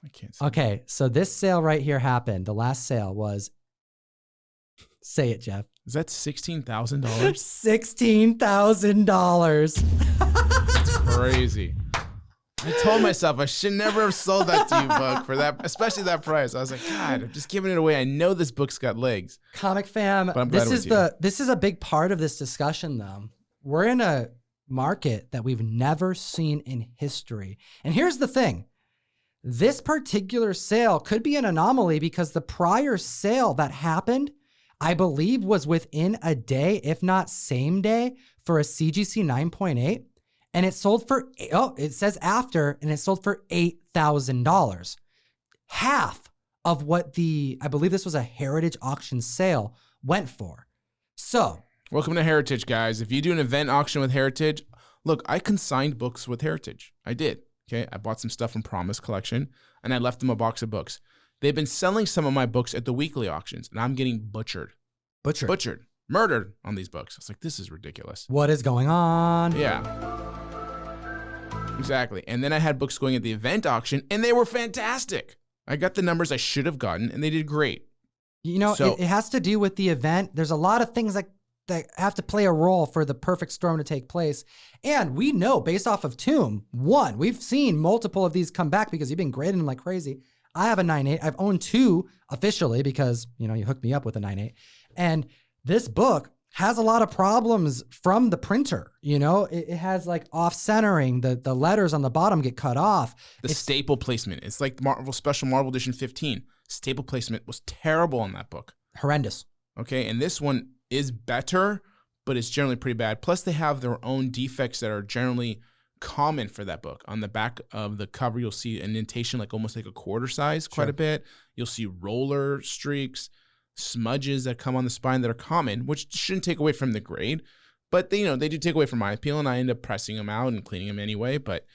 I can't see. Okay, so this sale right here happened. The last sale was, say it, Jeff. Is that $16,000? $16,000. That's crazy. I told myself I should never have sold that to you, book, for that, especially that price. I was like, God, I'm just giving it away. I know this book's got legs. Comic fam, this is a big part of this discussion, though. We're in a market that we've never seen in history. And here's the thing. This particular sale could be an anomaly, because the prior sale that happened, I believe, was within a day, if not same day, for a CGC 9.8. And it sold for, it says after, and it sold for $8,000. Half of what I believe this was a Heritage auction sale, went for. So. Welcome to Heritage, guys. If you do an event auction with Heritage, look, I consigned books with Heritage. I did. Okay. I bought some stuff from Promise Collection, and I left them a box of books. They've been selling some of my books at the weekly auctions, and I'm getting butchered. Murdered on these books. I was like, this is ridiculous. What is going on? Yeah. Exactly. And then I had books going at the event auction, and they were fantastic. I got the numbers I should have gotten, and they did great. You know, So- it has to do with the event. There's a lot of things that have to play a role for the perfect storm to take place. And we know based off of Tomb 1, we've seen multiple of these come back because you've been grading them like crazy. I have a 9.8. I've owned 2 officially because, you know, you hooked me up with a 9.8. And this book has a lot of problems from the printer. You know, it has like off centering, the letters on the bottom get cut off. The staple placement. It's like Marvel Special Marvel Edition 15. Staple placement was terrible on that book. Horrendous. Okay, and this one is better, but it's generally pretty bad. Plus, they have their own defects that are generally common for that book. On the back of the cover, you'll see an indentation like almost like a quarter size quite a bit. You'll see roller streaks, smudges that come on the spine that are common, which shouldn't take away from the grade. But they, you know, they do take away from my appeal, and I end up pressing them out and cleaning them anyway. But,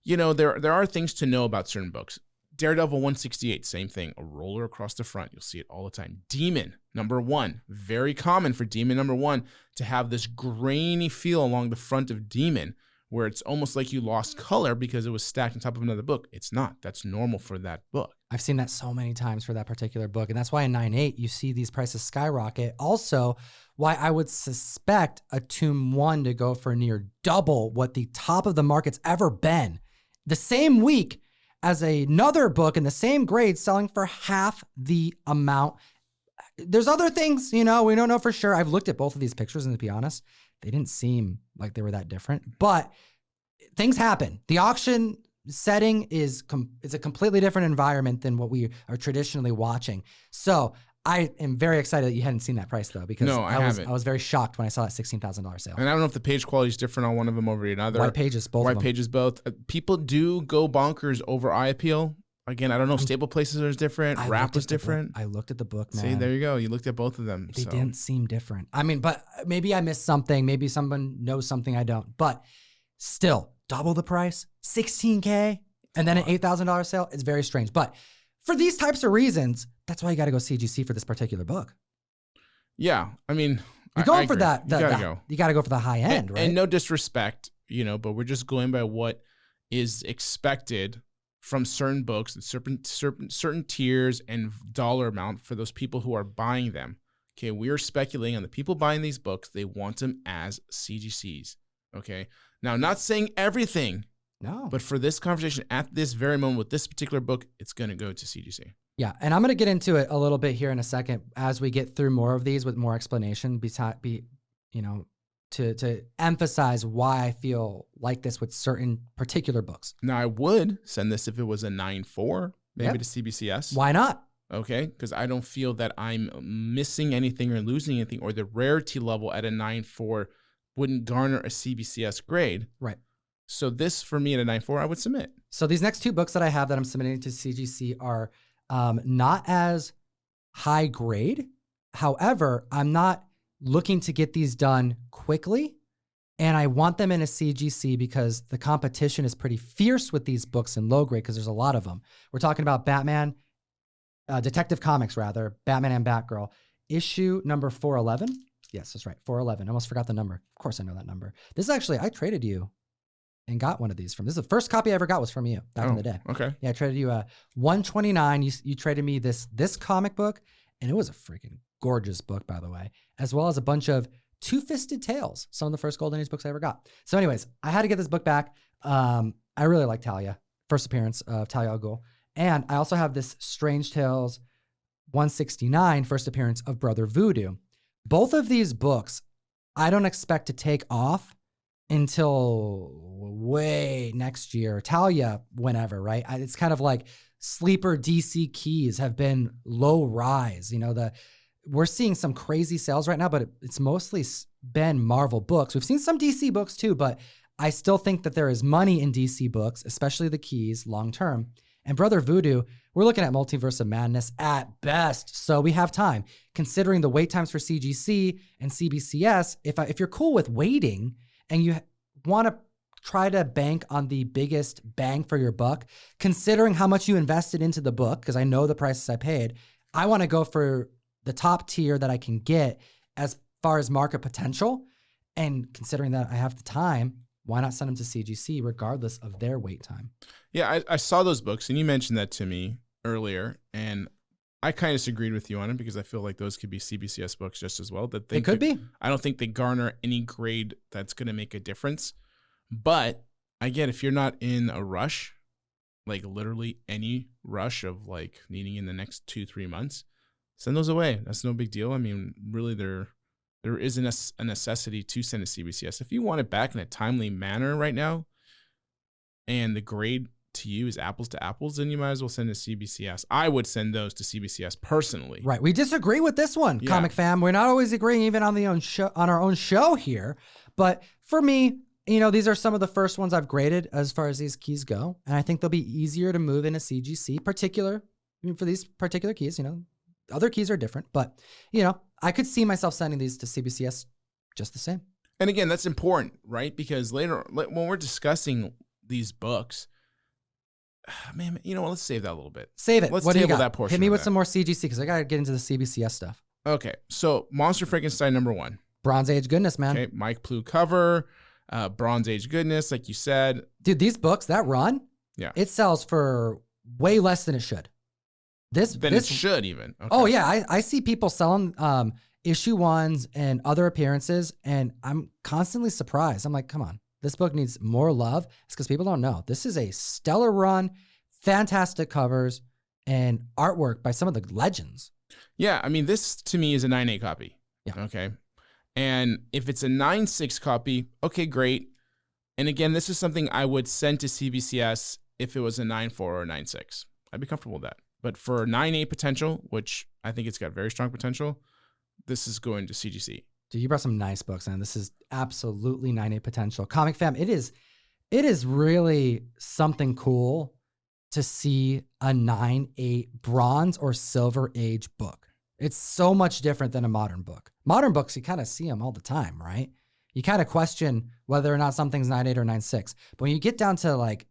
you know, there are things to know about certain books. Daredevil 168, same thing. A roller across the front. You'll see it all the time. Demon #1. Very common for Demon #1 to have this grainy feel along the front of Demon where it's almost like you lost color because it was stacked on top of another book. It's not. That's normal for that book. I've seen that so many times for that particular book. And that's why in 9.8, you see these prices skyrocket. Also, why I would suspect a Tomb 1 to go for near double what the top of the market's ever been. The same week as another book in the same grade selling for half the amount. There's other things, you know, we don't know for sure. I've looked at both of these pictures, and to be honest, they didn't seem like they were that different. But things happen. The auction setting is a completely different environment than what we are traditionally watching. So I am very excited that you hadn't seen that price though, because No, I haven't. I was very shocked when I saw that $16,000 sale. And I don't know if the page quality is different on one of them over another. White pages, both of White them. pages, both. People do go bonkers over eye appeal. Again, I don't know if staple places are different. Wrap was different. I looked at the book, man. See, there you go. You looked at both of them. They didn't seem different. I mean, but maybe I missed something. Maybe someone knows something I don't. But still, double the price, $16K, and then an $8,000 sale. It's very strange. But for these types of reasons, that's why you got to go CGC for this particular book. Yeah, I mean, You're going I for agree. that. You gotta go. You got to go for the high end, right? And no disrespect, you know, but we're just going by what is expected from certain books and certain tiers and dollar amount for those people who are buying them. Okay, we are speculating on the people buying these books. They want them as CGCs. Okay, now not saying everything, No. but for this conversation at this very moment with this particular book, it's going to go to CGC. Yeah, and I'm going to get into it a little bit here in a second as we get through more of these with more explanation, to emphasize why I feel like this with certain particular books. Now, I would send this if it was a 9.4, maybe Yep. to CBCS. Why not? Okay, because I don't feel that I'm missing anything or losing anything, or the rarity level at a 9.4 wouldn't garner a CBCS grade. Right. So this, for me, at a 9.4, I would submit. So these next 2 books that I have that I'm submitting to CGC are not as high grade. However, I'm not looking to get these done quickly, and I want them in a CGC because the competition is pretty fierce with these books in low grade because there's a lot of them. We're talking about Detective Comics, Batman and Batgirl, issue number 411. Yes, that's right, 411. I almost forgot the number. Of course I know that number. This is actually, I traded you and got one of these from. This is the first copy I ever got was from you back in the day. Okay. Yeah, I traded you a 129. You traded me this comic book, and it was a freaking gorgeous book, by the way, as well as a bunch of Two-Fisted Tales, some of the first Golden Age books I ever got. So anyways, I had to get this book back. I really like Talia, first appearance of Talia al Ghul. And I also have this Strange Tales 169, first appearance of Brother Voodoo. Both of these books, I don't expect to take off until way next year. Talia, whenever, right? It's kind of like sleeper DC keys have been low rise. You know, we're seeing some crazy sales right now, but it's mostly been Marvel books. We've seen some DC books too, but I still think that there is money in DC books, especially the keys long term. And Brother Voodoo, we're looking at Multiverse of Madness at best. So we have time. Considering the wait times for CGC and CBCS, if you're cool with waiting and you want to try to bank on the biggest bang for your buck, considering how much you invested into the book, because I know the prices I paid, I want to go for the top tier that I can get as far as market potential. And considering that I have the time, why not send them to CGC regardless of their wait time? Yeah, I saw those books, and you mentioned that to me. earlier, and I kind of disagreed with you on it because I feel like those could be CBCS books just as well. That they could be. I don't think they garner any grade that's going to make a difference. But again, if you're not in a rush, like literally any rush of like needing in the next 2-3 months, send those away. That's no big deal. I mean, really, there isn't a necessity to send a CBCS. If you want it back in a timely manner right now, and the grade to you is apples to apples, then you might as well send a CBCS. I would send those to CBCS personally. Right. We disagree with this one, Comic Fam. We're not always agreeing even on our own show here. But for me, these are some of the first ones I've graded as far as these keys go. And I think they'll be easier to move in a CGC for these particular keys. Other keys are different, but I could see myself sending these to CBCS just the same. And again, that's important, right? Because later when we're discussing these books, man, let's save that a little bit. Save it. Let's what do you table got? that portion. Hit me with some more CGC because I got to get into the CBCS stuff. Okay, so Monster Frankenstein #1. Bronze Age goodness, man. Okay, Mike Plough cover, Bronze Age goodness, like you said. Dude, these books, that run, it sells for way less than it should. It should even. Okay. Oh, yeah. I see people selling issue 1s and other appearances, and I'm constantly surprised. I'm like, come on. This book needs more love. It's because people don't know. This is a stellar run, fantastic covers, and artwork by some of the legends. Yeah, I mean, this to me is a 9.8 copy. Yeah. Okay. And if it's a 9.6 copy, okay, great. And again, this is something I would send to CBCS if it was a 9.4 or a 9.6. I'd be comfortable with that. But for 9.8 potential, which I think it's got very strong potential, this is going to CGC. Dude, you brought some nice books in. This is absolutely 9.8 potential. Comic Fam, it is really something cool to see a 9.8 Bronze or Silver Age book. It's so much different than a modern book. Modern books, you kind of see them all the time, right? You kind of question whether or not something's 9.8 or 9.6. But when you get down to like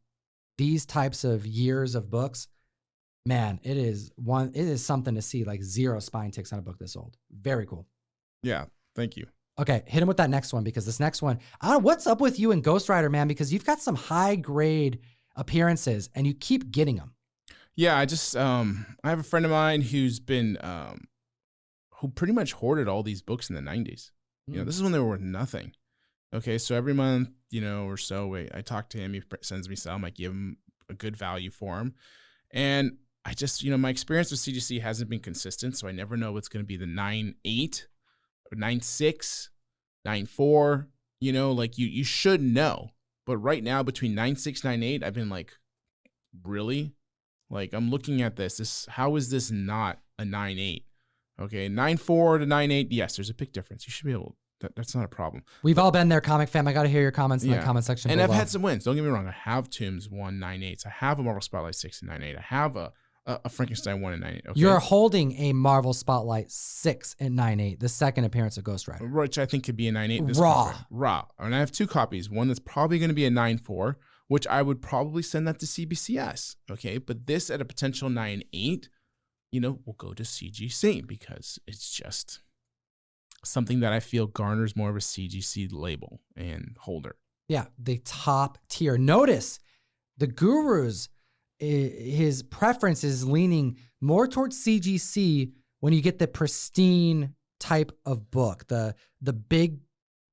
these types of years of books, man, it is something to see, like 0 spine ticks on a book this old. Very cool. Yeah. Thank you. Okay, hit him with that next one because this next one, I don't know what's up with you and Ghost Rider, man, because you've got some high grade appearances and you keep getting them. Yeah, I just I have a friend of mine who's been who pretty much hoarded all these books in the 90s. This is when they were worth nothing. Okay, so every month, or so, I talk to him. He sends me some. I give him a good value for them, and I just my experience with CGC hasn't been consistent, so I never know what's going to be the 9.8. 9.6, 9.4, like you should know. But right now between 9.6, 9.8, I've been like, really? Like I'm looking at this, how is this not a 9.8? Okay, 9.4 to 9.8, yes, there's a big difference. You should be able, that's not a problem. We've all been there, Comic Fam. I got to hear your comments in the comment section and below. I've had some wins. Don't get me wrong. I have Tombs 1 9.8s. I have a Marvel Spotlight 6 and 9.8. I have a Frankenstein 1 and 9.8. Okay? You're holding a Marvel Spotlight 6 and 9.8, the second appearance of Ghost Rider, which I think could be a 9.8. Raw. And I have 2 copies. One that's probably going to be a 9.4, which I would probably send that to CBCS. Okay, but this at a potential 9.8, will go to CGC because it's just something that I feel garners more of a CGC label and holder. Yeah, the top tier. Notice the Guru's. His preference is leaning more towards CGC when you get the pristine type of book, the big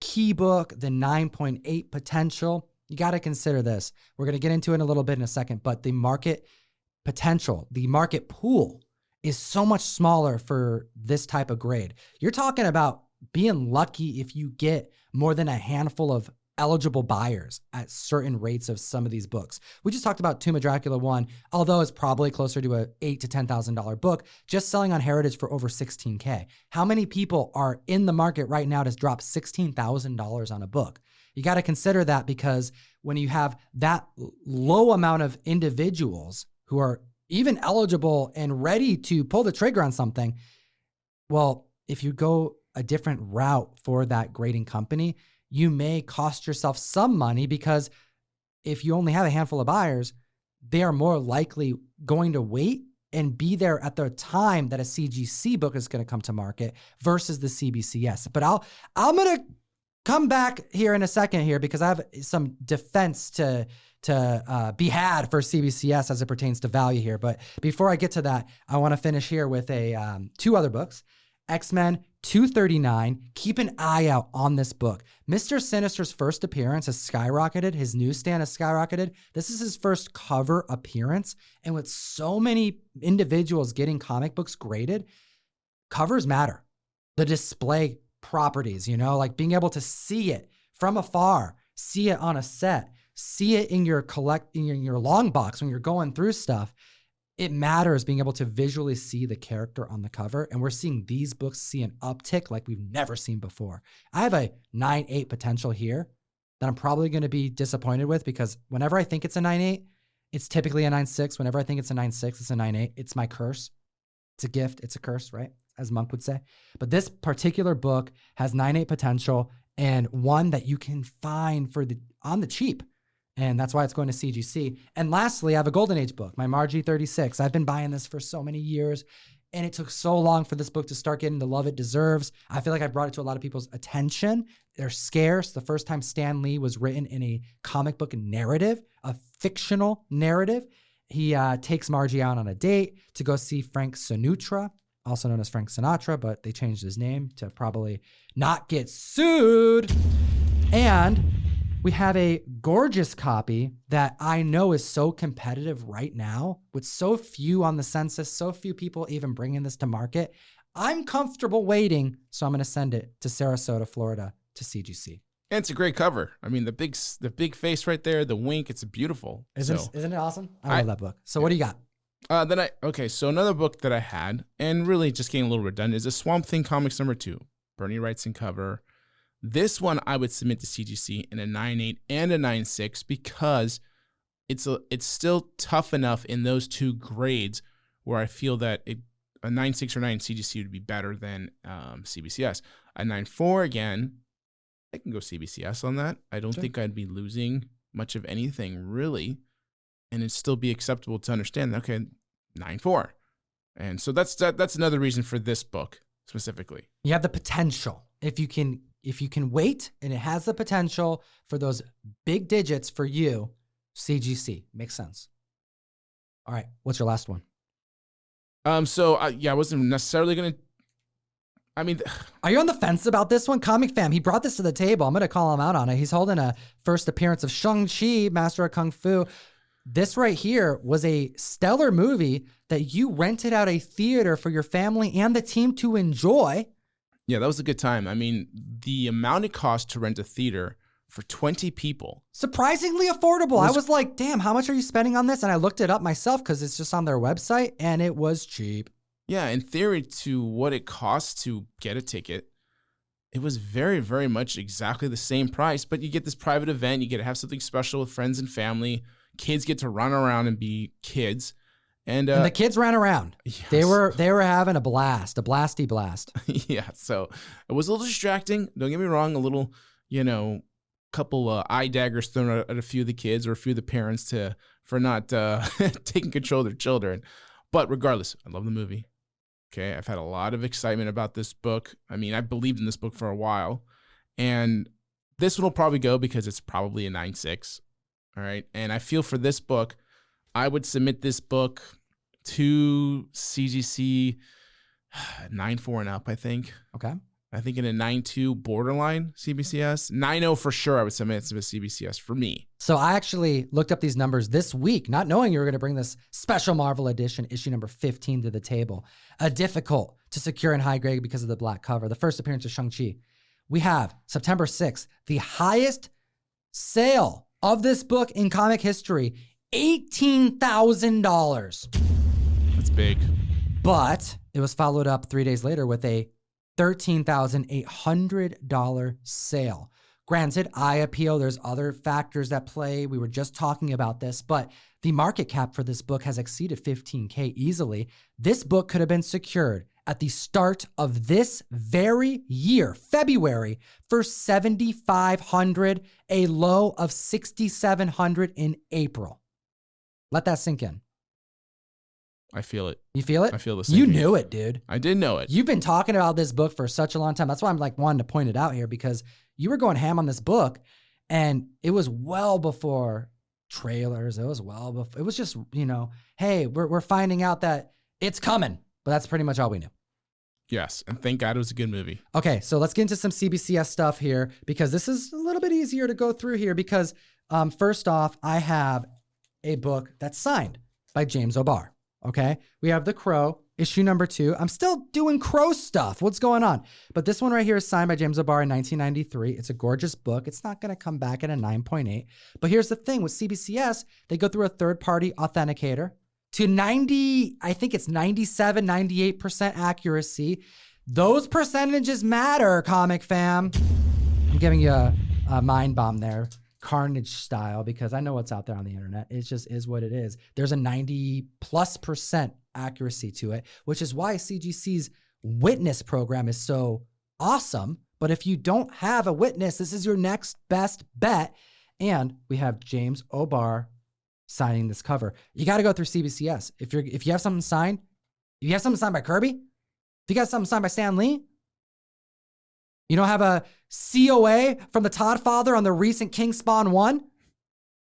key book, the 9.8 potential. You got to consider this. We're going to get into it in a little bit in a second, but the market potential, the market pool is so much smaller for this type of grade. You're talking about being lucky if you get more than a handful of eligible buyers at certain rates of some of these books. We just talked about Tomb of Dracula 1, although it's probably closer to a $8,000 to $10,000 book, just selling on Heritage for over $16K. How many people are in the market right now to drop $16,000 on a book? You got to consider that because when you have that low amount of individuals who are even eligible and ready to pull the trigger on something, well, if you go a different route for that grading company, you may cost yourself some money because if you only have a handful of buyers, they are more likely going to wait and be there at the time that a CGC book is going to come to market versus the CBCS. But I'm going to come back here in a second here because I have some defense to be had for CBCS as it pertains to value here. But before I get to that, I want to finish here with two other books. X-Men 239. Keep an eye out on this book. Mr. Sinister's first appearance has skyrocketed. His newsstand has skyrocketed. This is his first cover appearance. And with so many individuals getting comic books graded, covers matter. The display properties, like being able to see it from afar, see it on a set, see it in your long box when you're going through stuff. It matters being able to visually see the character on the cover. And we're seeing these books see an uptick like we've never seen before. I have a 9.8 potential here that I'm probably going to be disappointed with because whenever I think it's a 9.8, it's typically a 9.6. Whenever I think it's a 9.6, it's a 9.8. It's my curse. It's a gift. It's a curse, right? As Monk would say. But this particular book has 9.8 potential and one that you can find on the cheap. And that's why it's going to CGC. And lastly, I have a Golden Age book, my Margie 36. I've been buying this for so many years, and it took so long for this book to start getting the love it deserves. I feel like I brought it to a lot of people's attention. They're scarce. The first time Stan Lee was written in a comic book narrative, a fictional narrative. He takes Margie out on a date to go see Frank Sinatra, also known as Frank Sinatra, but they changed his name to probably not get sued. And we have a gorgeous copy that I know is so competitive right now with so few on the census, so few people even bringing this to market. I'm comfortable waiting, so I'm going to send it to Sarasota, Florida, to CGC. And it's a great cover. I mean, the big face right there, the wink, it's beautiful. Isn't it awesome? I love that book. So what do you got? So another book that I had, and really just getting a little redundant, is a Swamp Thing Comics #2. Bernie Wrightson cover. This one I would submit to CGC in a 9.8 and a 9.6 because it's still tough enough in those two grades where I feel that a 9.6 or 9 CGC would be better than CBCS. A 9.4, again, I can go CBCS on that. I don't think I'd be losing much of anything really, and it'd still be acceptable to understand that, okay, 9.4. And so that's another reason for this book specifically. You have the potential. If you can wait and it has the potential for those big digits for you, CGC makes sense. All right. What's your last one? I wasn't necessarily going to, are you on the fence about this one? Comic Fam, he brought this to the table. I'm going to call him out on it. He's holding a first appearance of Shang-Chi, Master of Kung Fu. This right here was a stellar movie that you rented out a theater for your family and the team to enjoy. Yeah, that was a good time. I mean, the amount it cost to rent a theater for 20 people. Surprisingly affordable. I was like, damn, how much are you spending on this? And I looked it up myself because it's just on their website and it was cheap. Yeah, in theory, to what it costs to get a ticket, it was very, very much exactly the same price. But you get this private event. You get to have something special with friends and family. Kids get to run around and be kids. And the kids ran around. Yes. They were having a blast, a blasty blast. Yeah, so it was a little distracting. Don't get me wrong, a little, couple eye daggers thrown at a few of the kids or a few of the parents for not taking control of their children. But regardless, I love the movie. Okay, I've had a lot of excitement about this book. I mean, I believed in this book for a while. And this one will probably go because it's probably a 9.6. All right, and I feel for this book, I would submit this book to CGC 9.4 and up, I think. Okay. I think in a 9.2 borderline CBCS. 9.0 for sure I would submit to a CBCS for me. So I actually looked up these numbers this week, not knowing you were going to bring this special Marvel edition, issue number 15 to the table. Difficult to secure in high grade because of the black cover. The first appearance of Shang-Chi. We have September 6th, the highest sale of this book in comic history, $18,000. That's big. But it was followed up 3 days later with a $13,800 sale. Granted, eye appeal, there's other factors that play. We were just talking about this, but the market cap for this book has exceeded $15K easily. This book could have been secured at the start of this very year, February, for $7,500, a low of $6,700 in April. Let that sink in. I feel it. You feel it? I feel the same. You knew it, dude. I did know it. You've been talking about this book for such a long time. That's why I'm like wanting to point it out here, because you were going ham on this book, and it was well before trailers. It was well before. It was just, hey, we're finding out that it's coming, but that's pretty much all we knew. Yes, and thank God it was a good movie. Okay, so let's get into some CBCS stuff here, because this is a little bit easier to go through here, because first off, I have a book that's signed by James O'Barr. Okay, we have The Crow, issue number 2. I'm still doing Crow stuff. What's going on? But this one right here is signed by James O'Barr in 1993. It's a gorgeous book. It's not going to come back at a 9.8. But here's the thing with CBCS, they go through a third-party authenticator to 90, I think it's 97, 98% accuracy. Those percentages matter, comic fam. I'm giving you a mind bomb there, Carnage style, because I know what's out there on the internet. It just is what it is. There's a 90+% accuracy to it, which is why CGC's witness program is so awesome. But if you don't have a witness, this is your next best bet. And we have James O'Barr signing this cover. You got to go through CBCS. If you have something signed, if you have something signed by Kirby, if you got something signed by Stan Lee, you don't have a COA from the Todd Father on the recent King Spawn 1,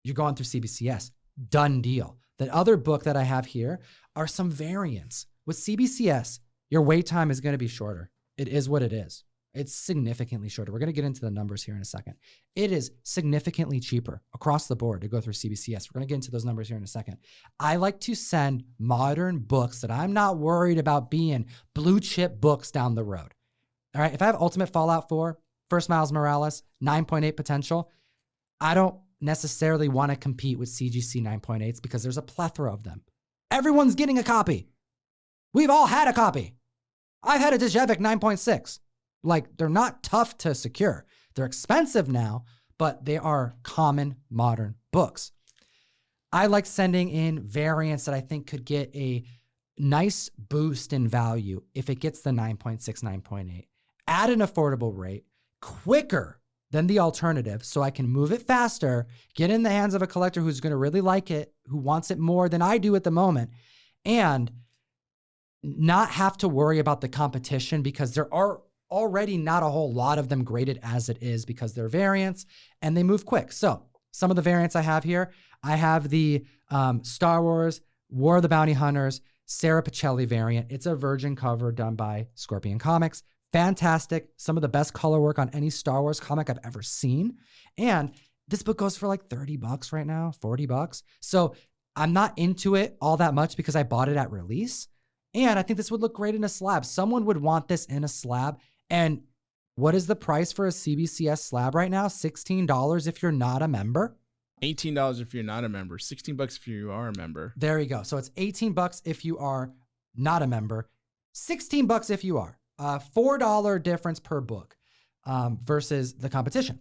you're going through CBCS. Done deal. The other book that I have here are some variants. With CBCS, your wait time is going to be shorter. It is what it is. It's significantly shorter. We're going to get into the numbers here in a second. It is significantly cheaper across the board to go through CBCS. We're going to get into those numbers here in a second. I like to send modern books that I'm not worried about being blue chip books down the road. All right. If I have Ultimate Fallout 4, First Miles Morales, 9.8 potential, I don't necessarily want to compete with CGC 9.8s because there's a plethora of them. Everyone's getting a copy. We've all had a copy. I've had a Djevik 9.6. Like, they're not tough to secure. They're expensive now, but they are common modern books. I like sending in variants that I think could get a nice boost in value if it gets the 9.6, 9.8 at an affordable rate, quicker than the alternative, so I can move it faster, get in the hands of a collector who's going to really like it, who wants it more than I do at the moment, and not have to worry about the competition, because there are already not a whole lot of them graded as it is, because they're variants and they move quick. So some of the variants I have here, I have the Star Wars War of the Bounty Hunters Sarah Pichelli variant. It's a virgin cover done by Scorpion Comics. Fantastic. Some of the best color work on any Star Wars comic I've ever seen. And this book goes for like $30 right now, $40. So I'm not into it all that much because I bought it at release. And I think this would look great in a slab. Someone would want this in a slab. And what is the price for a CBCS slab right now? $16 if you're not a member. $18 if you're not a member. $16 if you are a member. There you go. So it's $18 if you are not a member. $16 if you are. $4 difference per book versus the competition.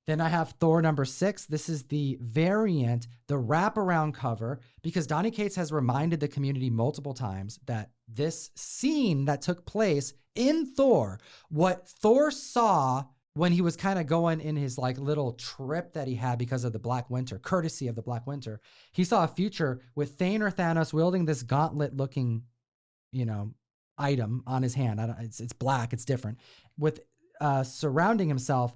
Then I have Thor number 6. This is the variant, the wraparound cover, because Donny Cates has reminded the community multiple times that this scene that took place in Thor, what Thor saw when he was kind of going in his like little trip that he had because of the Black Winter, courtesy of the Black Winter, he saw a future with Thane or Thanos wielding this gauntlet looking, item on his hand. It's black, it's different, with surrounding himself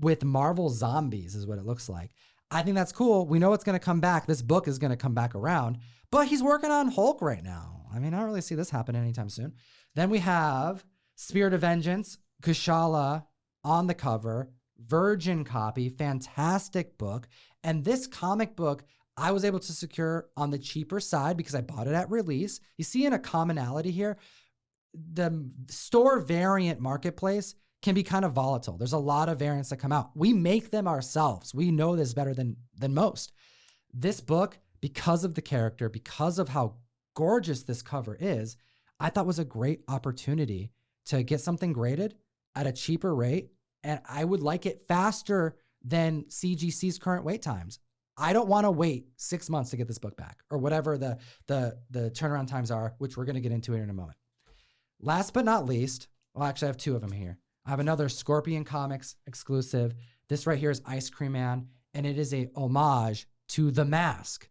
with Marvel zombies is what it looks like. I think that's cool. We know it's going to come back. This book is going to come back around, but he's working on Hulk right now. I mean, I don't really see this happen anytime soon. Then we have Spirit of Vengeance, Kushala on the cover, virgin copy, fantastic book. And this comic book, I was able to secure on the cheaper side because I bought it at release. You see a commonality here. The store variant marketplace can be kind of volatile. There's a lot of variants that come out. We make them ourselves. We know this better than most. This book, because of the character, because of how gorgeous this cover is, I thought was a great opportunity to get something graded at a cheaper rate. And I would like it faster than CGC's current wait times. I don't want to wait 6 months to get this book back, or whatever the turnaround times are, which we're going to get into here in a moment. Last but not least, well, actually I have 2 of them here. I have another Scorpion Comics exclusive. This right here is Ice Cream Man, and it is a homage to The Mask.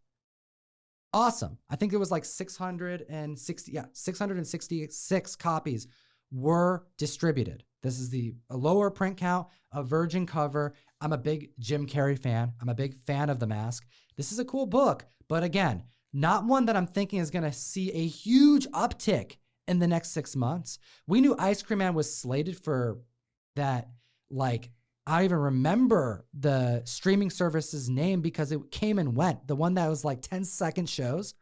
Awesome. I think it was like 666 copies were distributed. This is a lower print count, a virgin cover. I'm a big Jim Carrey fan. I'm a big fan of The Mask. This is a cool book, but again, not one that I'm thinking is going to see a huge uptick in the next 6 months. We knew Ice Cream Man was slated for that, like, I even remember the streaming service's name because it came and went. The one that was like 10-second shows.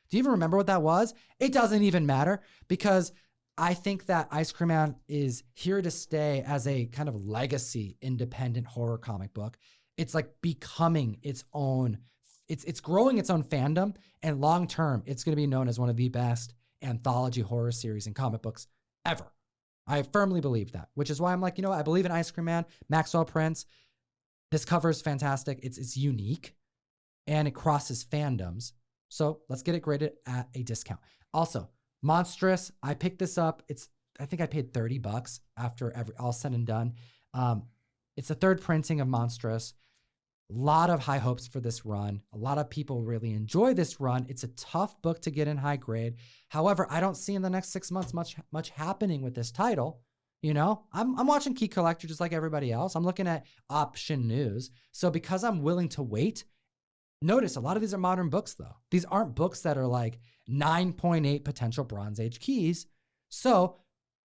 Do you even remember what that was? It doesn't even matter because I think that Ice Cream Man is here to stay as a kind of legacy independent horror comic book. It's like becoming its own, it's growing its own fandom, and long term, it's going to be known as one of the best anthology horror series in comic books ever. I firmly believe that, which is why I'm like, I believe in Ice Cream Man, Maxwell Prince. This cover is fantastic. It's unique and it crosses fandoms. So let's get it graded at a discount. Also, Monstrous, I picked this up. I think I paid $30 after all said and done. It's a third printing of Monstrous. A lot of high hopes for this run. A lot of people really enjoy this run. It's a tough book to get in high grade. However, I don't see in the next 6 months much happening with this title. I'm watching Key Collector just like everybody else. I'm looking at option news. So because I'm willing to wait, notice a lot of these are modern books though. These aren't books that are like 9.8 potential Bronze Age keys. So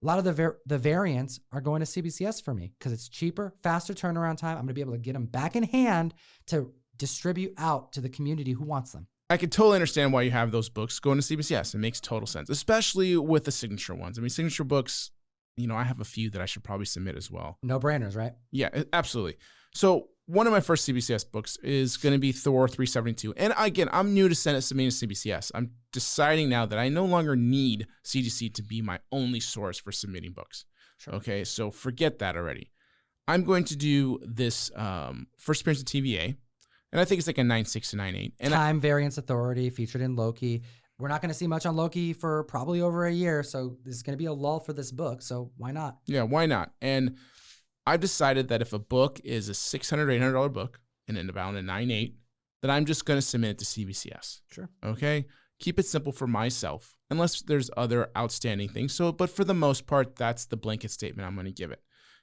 a lot of the variants are going to CBCS for me because it's cheaper, faster turnaround time. I'm going to be able to get them back in hand to distribute out to the community who wants them. I can totally understand why you have those books going to CBCS. It makes total sense, especially with the signature ones. I mean, signature books, I have a few that I should probably submit as well. No brainers, right? Yeah, absolutely. So one of my first CBCS books is going to be Thor 372. And again, I'm new to submitting to CBCS. I'm deciding now that I no longer need CGC to be my only source for submitting books. Sure. Okay, so forget that already. I'm going to do this first appearance of TVA, and I think it's like a 9.6 to 9.8. And Time Variance Authority featured in Loki. We're not going to see much on Loki for probably over a year, so there's going to be a lull for this book, so why not? Yeah, why not? And I've decided that if a book is a $600, $800 book and then about a 9.8, that I'm just going to submit it to CBCS. Sure. Okay? Keep it simple for myself, unless there's other outstanding things. But for the most part, that's the blanket statement I'm going to give it.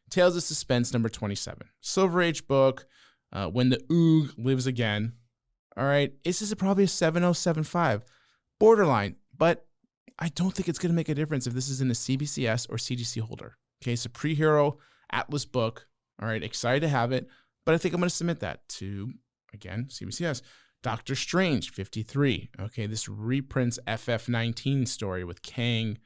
Tales of Suspense, number 27. Silver Age book, When the Oog Lives Again. All right? This is probably a 7.075. Borderline, but I don't think it's going to make a difference if this is in a CBCS or CGC holder. Okay, it's a pre-hero Atlas book. All right, excited to have it, but I think I'm going to submit that to, again, CBCS. Doctor Strange, 53. Okay, this reprints FF19 story with Kang,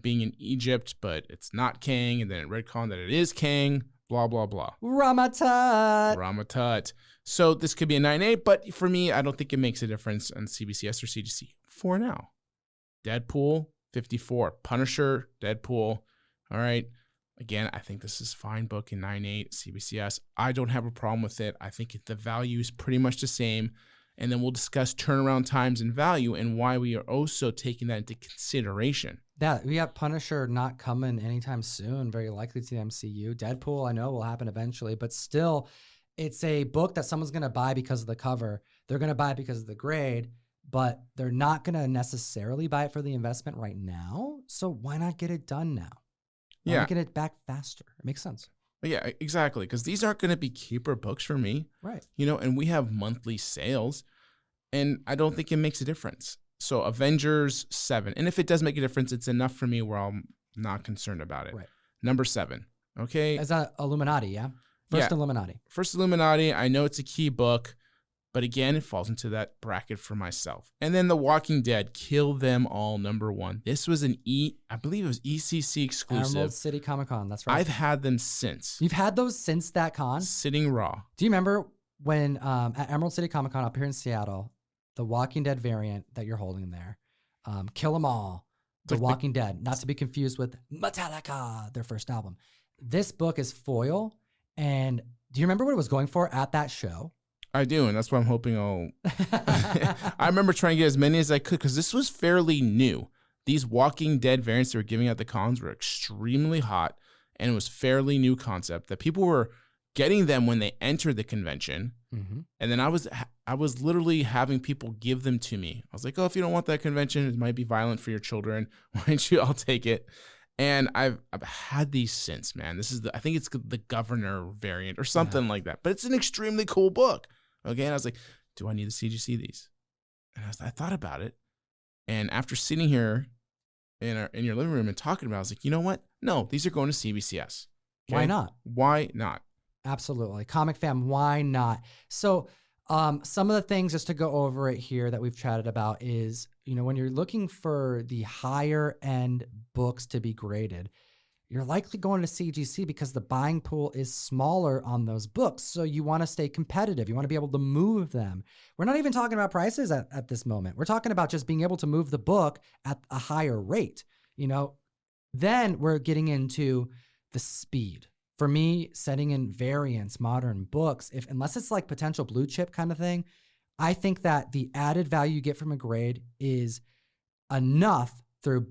being in Egypt, but it's not Kang, and then it retconned that it is Kang, blah, blah, blah. Ramatut. So this could be a 9.8, but for me, I don't think it makes a difference on CBCS or CGC for now. Deadpool, 54. Punisher, Deadpool. All right. Again, I think this is fine book in 9.8 CBCS. I don't have a problem with it. I think the value is pretty much the same. And then we'll discuss turnaround times and value and why we are also taking that into consideration. Yeah, we have Punisher not coming anytime soon, very likely to the MCU. Deadpool, I know, will happen eventually, but still, it's a book that someone's going to buy because of the cover. They're going to buy it because of the grade, but they're not going to necessarily buy it for the investment right now. So why not get it done now? Why not get it back faster? It makes sense. Yeah, exactly. Because these aren't going to be keeper books for me. Right. And we have monthly sales, and I don't think it makes a difference. So Avengers 7. And if it does make a difference, it's enough for me where I'm not concerned about it. Right. Number 7. Okay. Is that Illuminati, yeah? First Illuminati. First Illuminati. I know it's a key book, but again, it falls into that bracket for myself. And then The Walking Dead, Kill Them All, number 1. This was I believe it was ECC exclusive. Emerald City Comic Con, that's right. I've had them since. You've had those since that con? Sitting raw. Do you remember when at Emerald City Comic Con up here in Seattle, the Walking Dead variant that you're holding there, Kill Them All, The Walking Dead, not to be confused with Metallica, their first album. This book is foil, and do you remember what it was going for at that show? I do, and that's why I'm hoping I remember trying to get as many as I could because this was fairly new. These Walking Dead variants they were giving at the cons were extremely hot, and it was fairly new concept that people were getting them when they entered the convention. Mm-hmm. And then I was literally having people give them to me. I was like, oh, if you don't want that convention, it might be violent for your children. Why don't you all take it? And I've had these since, man. This is I think it's the Governor variant or something like that. But it's an extremely cool book. Okay. And I was like, do I need to CGC these? And I thought about it. And after sitting here in your living room and talking about it, I was like, you know what? No, these are going to CBCS. Okay? Why not? Why not? Absolutely. Comic fam, why not? So some of the things just to go over it here that we've chatted about is, when you're looking for the higher end books to be graded, you're likely going to CGC because the buying pool is smaller on those books. So you want to stay competitive. You want to be able to move them. We're not even talking about prices at this moment. We're talking about just being able to move the book at a higher rate. Then we're getting into the speed. For me, setting in variants, modern books, unless it's like potential blue chip kind of thing, I think that the added value you get from a grade is enough through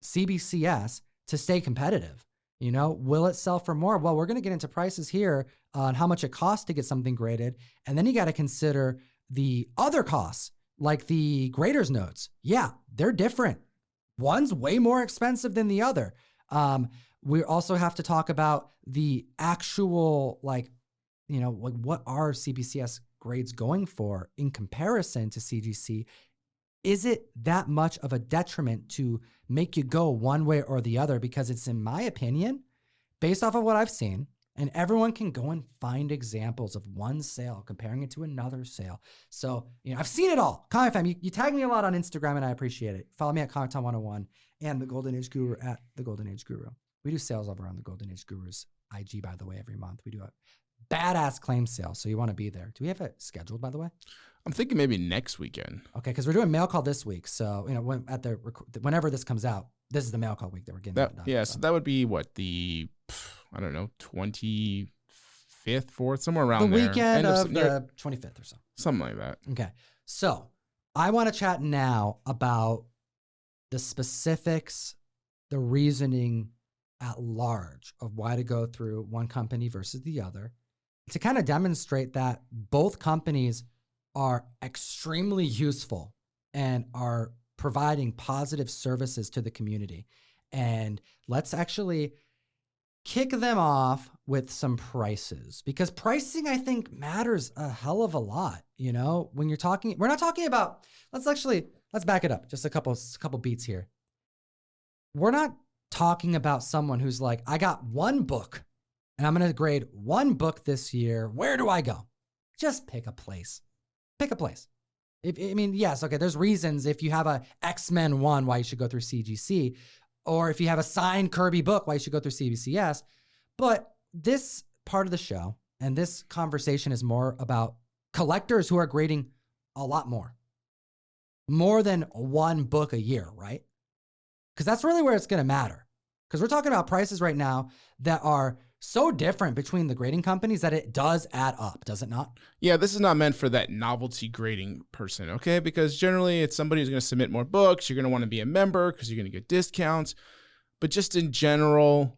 CBCS to stay competitive. Will it sell for more? Well, we're going to get into prices here on how much it costs to get something graded. And then you got to consider the other costs, like the grader's notes. Yeah, they're different. One's way more expensive than the other. We also have to talk about the actual, what are CBCS grades going for in comparison to CGC? Is it that much of a detriment to make you go one way or the other? Because it's, in my opinion, based off of what I've seen, and everyone can go and find examples of one sale comparing it to another sale. So, I've seen it all. Comic fam, you tag me a lot on Instagram and I appreciate it. Follow me at Comictom101 and the Golden Age Guru at the Golden Age Guru. We do sales over on the Golden Age Guru's IG, by the way, every month. We do a badass claim sale, so you want to be there. Do we have it scheduled, by the way? I'm thinking maybe next weekend. Okay, because we're doing mail call this week. So, whenever this comes out, this is the mail call week that we're getting that done. Yeah, so that would be what, the, 25th, 4th, somewhere around there. The weekend of the 25th or so. Something like that. Okay, so I want to chat now about the specifics, the reasoning at large of why to go through one company versus the other, to kind of demonstrate that both companies are extremely useful and are providing positive services to the community. And let's actually kick them off with some prices, because pricing, I think, matters a hell of a lot. When you're talking, we're not talking about, let's back it up just a couple beats here. We're not talking about someone who's like, I got one book and I'm going to grade one book this year. Where do I go? Just pick a place. Pick a place. Yes, okay, there's reasons if you have a X-Men 1 why you should go through CGC, or if you have a signed Kirby book why you should go through CBCS. But this part of the show and this conversation is more about collectors who are grading a lot more than one book a year, right? Because that's really where it's going to matter. Because we're talking about prices right now that are so different between the grading companies that it does add up, does it not? Yeah, this is not meant for that novelty grading person, okay? Because generally it's somebody who's going to submit more books. You're going to want to be a member because you're going to get discounts. But just in general,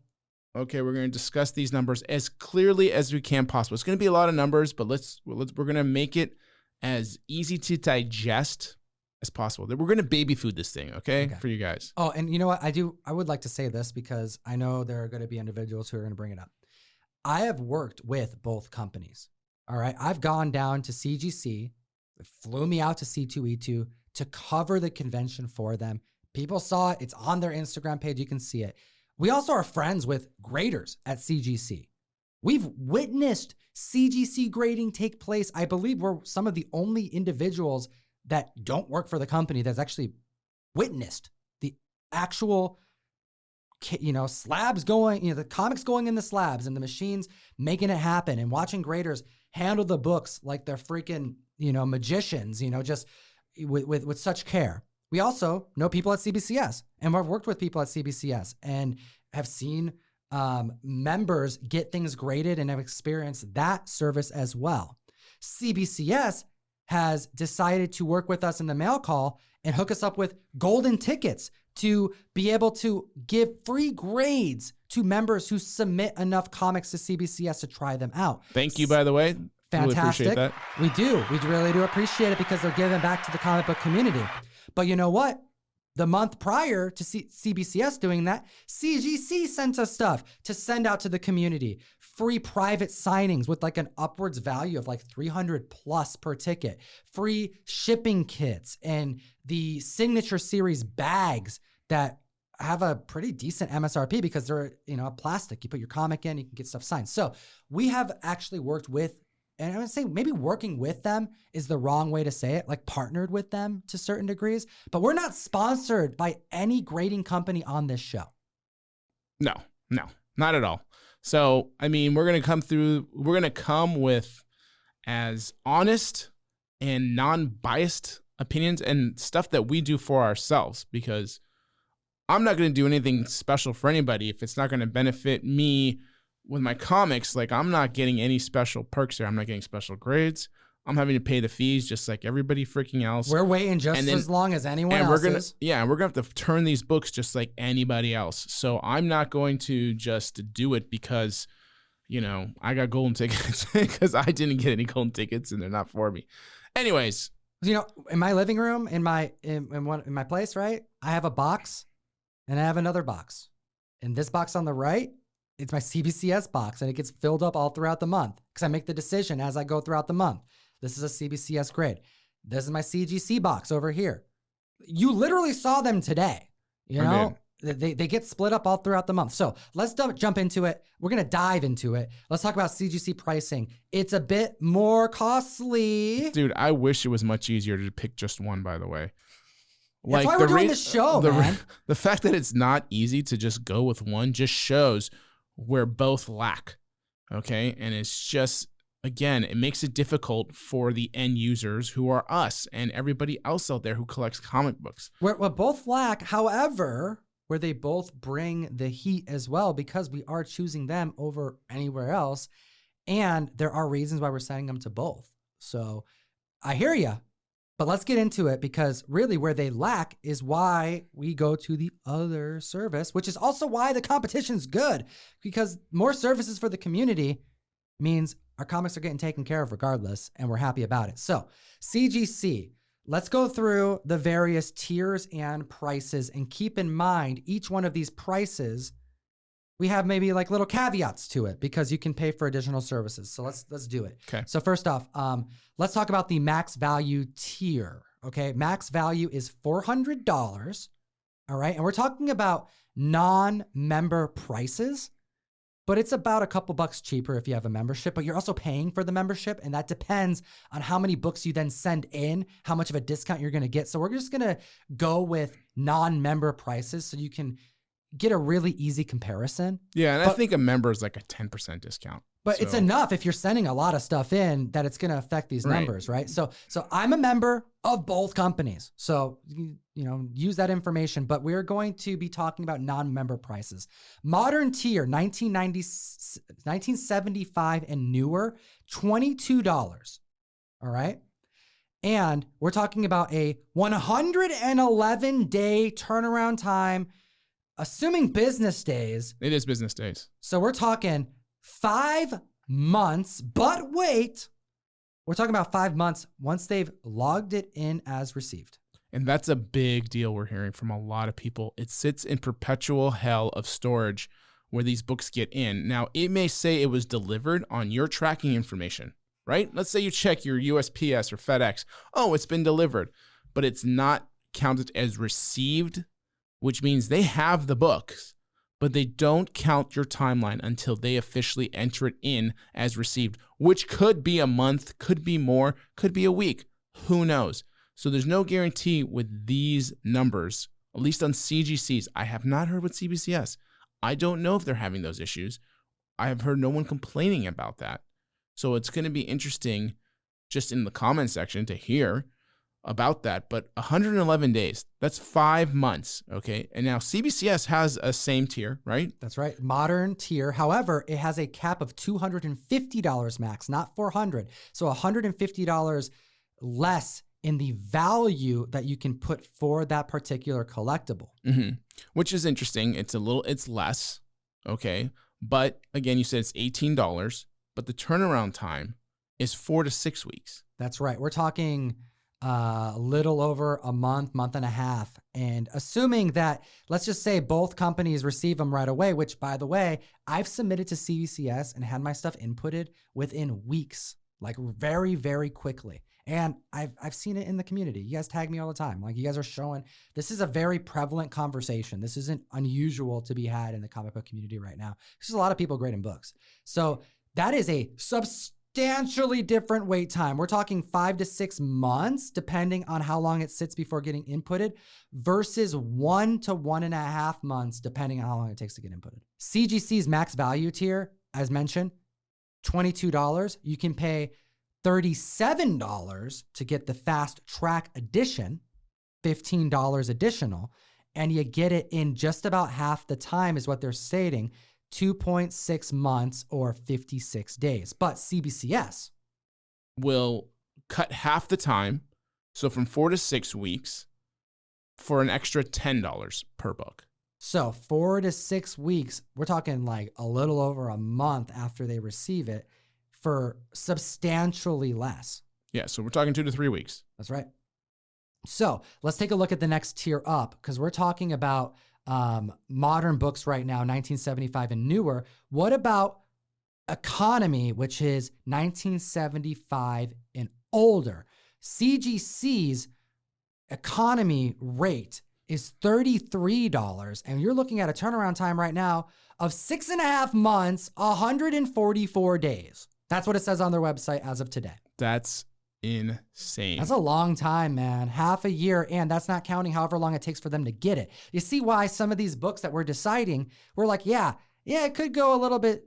okay, we're going to discuss these numbers as clearly as we can possible. It's going to be a lot of numbers, but we're going to make it as easy to digest as possible. We're going to baby food this thing, okay, for you guys. Oh, and you know what? I would like to say this because I know there are going to be individuals who are going to bring it up. I have worked with both companies. All right. I've gone down to CGC, flew me out to C2E2 to cover the convention for them. People saw it. It's on their Instagram page. You can see it. We also are friends with graders at CGC. We've witnessed CGC grading take place. I believe we're some of the only individuals that don't work for the company that's actually witnessed the actual, slabs going, the comics going in the slabs and the machines making it happen, and watching graders handle the books like they're freaking, magicians, just with such care. We also know people at CBCS, and we've worked with people at CBCS and have seen members get things graded and have experienced that service as well. CBCS has decided to work with us in the mail call and hook us up with golden tickets to be able to give free grades to members who submit enough comics to CBCS to try them out. Thank you, by the way. Fantastic. Really appreciate that. We do. We really do appreciate it because they're giving back to the comic book community. But you know what? The month prior to CBCS doing that, Cgc sent us stuff to send out to the community. Free private signings with like an upwards value of like $300 plus per ticket. Free shipping kits and the signature series bags that have a pretty decent MSRP because they're, plastic. You put your comic in, you can get stuff signed. So we have actually worked with, and I would say maybe working with them is the wrong way to say it, like partnered with them to certain degrees, but we're not sponsored by any grading company on this show. No, not at all. So, I mean, we're going to come with as honest and non-biased opinions and stuff that we do for ourselves, because I'm not going to do anything special for anybody if it's not going to benefit me with my comics. Like, I'm not getting any special perks here. I'm not getting special grades. I'm having to pay the fees just like everybody freaking else. We're waiting just as long as anyone else is. Yeah, we're going to have to turn these books just like anybody else. So I'm not going to just do it because, I got golden tickets because I didn't get any golden tickets and they're not for me. Anyways. In my living room, in my place, right? I have a box and I have another box. And this box on the right, it's my CBCS box, and it gets filled up all throughout the month because I make the decision as I go throughout the month. This is a CBCS grade. This is my CGC box over here. You literally saw them today. They get split up all throughout the month. So let's jump into it. We're going to dive into it. Let's talk about Cgc pricing. It's a bit more costly. Dude, I wish it was much easier to pick just one, by the way. That's why we're doing this show, man. The fact that it's not easy to just go with one just shows where both lack, okay? And it's just, again, it makes it difficult for the end users who are us and everybody else out there who collects comic books. Where both lack, however, where they both bring the heat as well, because we are choosing them over anywhere else, and there are reasons why we're sending them to both. So I hear you. But let's get into it, because really where they lack is why we go to the other service, which is also why the competition's good, because more services for the community means our comics are getting taken care of regardless, and we're happy about it. So CGC, let's go through the various tiers and prices, and keep in mind each one of these prices, we have maybe like little caveats to it because you can pay for additional services. So let's do it. Okay. So first off, let's talk about the max value tier. Okay. Max value is $400. All right. And we're talking about non-member prices, but it's about a couple bucks cheaper if you have a membership, but you're also paying for the membership. And that depends on how many books you then send in, how much of a discount you're going to get. So we're just going to go with non-member prices so you can get a really easy comparison. Yeah, and I think a member is like a 10% discount. But it's enough if you're sending a lot of stuff in that it's going to affect these numbers, right? So I'm a member of both companies. So, use that information, but we're going to be talking about non-member prices. Modern tier, 1975 and newer, $22. All right? And we're talking about a 111-day turnaround time, assuming business days. It is business days. So we're talking 5 months, but wait, we're talking about 5 months once they've logged it in as received. And that's a big deal we're hearing from a lot of people. It sits in perpetual hell of storage where these books get in. Now, it may say it was delivered on your tracking information, right? Let's say you check your USPS or FedEx. Oh, it's been delivered, but it's not counted as received, which means they have the books, but they don't count your timeline until they officially enter it in as received, which could be a month, could be more, could be a week. Who knows? So there's no guarantee with these numbers, at least on CGCs. I have not heard with CBCS. I don't know if they're having those issues. I have heard no one complaining about that. So it's going to be interesting just in the comment section to hear about that. But 111 days, that's 5 months. Okay. And now CBCS has a same tier, right? That's right. Modern tier. However, it has a cap of $250 max, not $400. So $150 less in the value that you can put for that particular collectible. Which is interesting. It's less. Okay. But again, you said it's $18, but the turnaround time is 4 to 6 weeks. That's right. We're talking a little over a month and a half. And assuming that, let's just say both companies receive them right away, which by the way, I've submitted to CBCS and had my stuff inputted within weeks, like very, very quickly. And I've seen it in the community. You guys tag me all the time. Like you guys are showing, this is a very prevalent conversation. This isn't unusual to be had in the comic book community right now. There's a lot of people grading books. So that is a substantially different wait time. We're talking 5 to 6 months, depending on how long it sits before getting inputted, versus 1 to 1.5 months, depending on how long it takes to get inputted. CGC's max value tier, as mentioned, $22. You can pay $37 to get the fast track edition, $15 additional, and you get it in just about half the time is what they're stating, 2.6 months or 56 days. But CBCS will cut half the time, so from 4 to 6 weeks, for an extra $10 per book. So 4 to 6 weeks, we're talking like a little over a month after they receive it, for substantially less. Yeah, so we're talking 2 to 3 weeks. That's right. So let's take a look at the next tier up, because we're talking about modern books right now, 1975 and newer. What about economy, which is 1975 and older? CGC's economy rate is $33, and you're looking at a turnaround time right now of 6.5 months, 144 days. That's what it says on their website as of today. That's insane. That's a long time, man. Half a year, and that's not counting however long it takes for them to get it. You see why some of these books that we're deciding, we're like, yeah, it could go a little bit,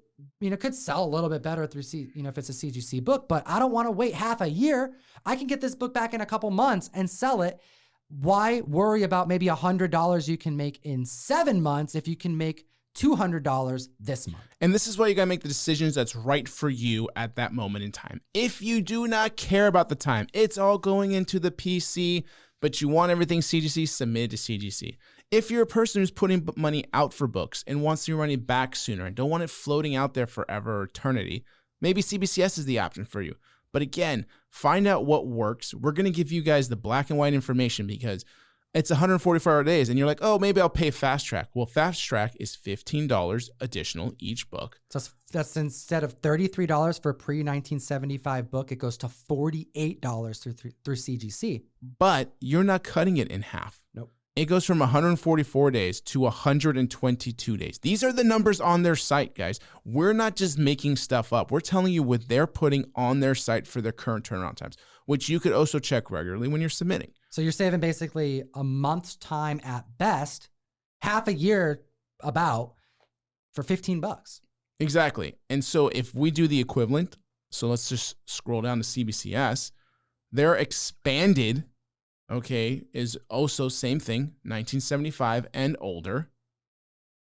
could sell a little bit better through, if it's a CGC book, but I don't want to wait half a year. I can get this book back in a couple months and sell it. Why worry about maybe $100 you can make in 7 months if you can make $200 this month? And this is why you got to make the decisions that's right for you at that moment in time. If you do not care about the time, it's all going into the PC, but you want everything CGC, submit to CGC. If you're a person who's putting money out for books and wants your money back sooner and don't want it floating out there forever or eternity, maybe CBCS is the option for you. But again, find out what works. We're going to give you guys the black and white information because it's 144 days and you're like, oh, maybe I'll pay Fast Track. Well, Fast Track is $15 additional each book. So that's instead of $33 for a pre-1975 book, it goes to $48 through CGC. But you're not cutting it in half. Nope. It goes from 144 days to 122 days. These are the numbers on their site, guys. We're not just making stuff up. We're telling you what they're putting on their site for their current turnaround times, which you could also check regularly when you're submitting. So you're saving basically a month's time at best, half a year about, for $15. Exactly. And so if we do the equivalent, so let's just scroll down to CBCS, their expanded, is also same thing, 1975 and older,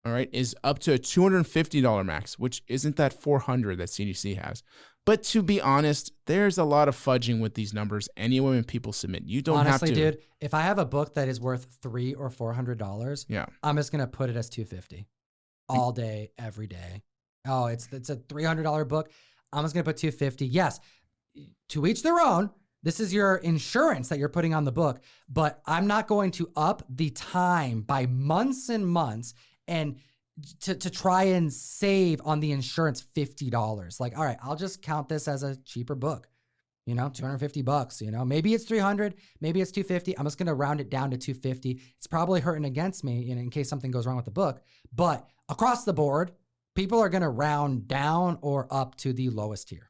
all right, is up to a $250 max, which isn't that $400 that CGC has. But to be honest, there's a lot of fudging with these numbers anyway when people submit. You don't Honestly, have to. dude, if I have a book that is worth $300 or $400, yeah, I'm just gonna put it as $250 all day, every day. Oh, it's a $300 book. I'm just gonna put $250. Yes, to each their own. This is your insurance that you're putting on the book, but I'm not going to up the time by months and months and to try and save on the insurance $50. Like, all right, I'll just count this as a cheaper book, $250, maybe it's $300, maybe it's $250. I'm just going to round it down to $250. It's probably hurting against me in case something goes wrong with the book, but across the board, people are going to round down or up to the lowest tier.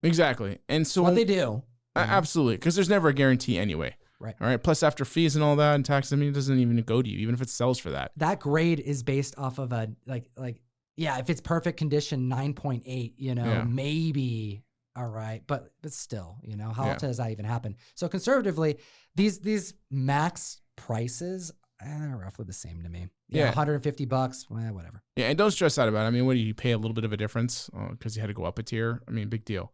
Exactly. And so what they do. Absolutely. Because there's never a guarantee anyway. Right. All right. Plus, after fees and all that and taxes, it doesn't even go to you, even if it sells for that. That grade is based off of a if it's perfect condition, 9.8. Maybe all right, but still, how often does that even happen? So conservatively, these max prices they're roughly the same to me. Yeah, $150, whatever. Yeah, and don't stress out about it. I mean, what do you pay a little bit of a difference because you had to go up a tier? I mean, big deal.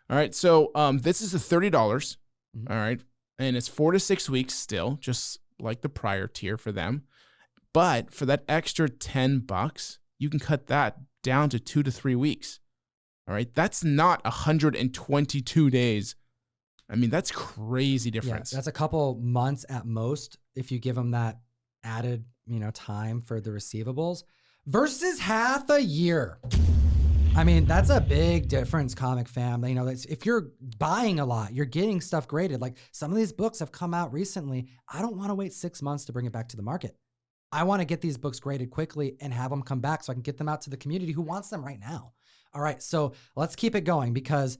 All right, so this is the $30. All right. and it's 4 to 6 weeks still, just like the prior tier for them. But for that extra $10, you can cut that down to 2 to 3 weeks. All right. That's not 122 days. I mean, that's crazy difference. Yeah, that's a couple months at most if you give them that added, time for the receivables versus half a year. I mean, that's a big difference, comic fam. If you're buying a lot, you're getting stuff graded. Like some of these books have come out recently. I don't want to wait 6 months to bring it back to the market. I want to get these books graded quickly and have them come back so I can get them out to the community who wants them right now. All right, so let's keep it going because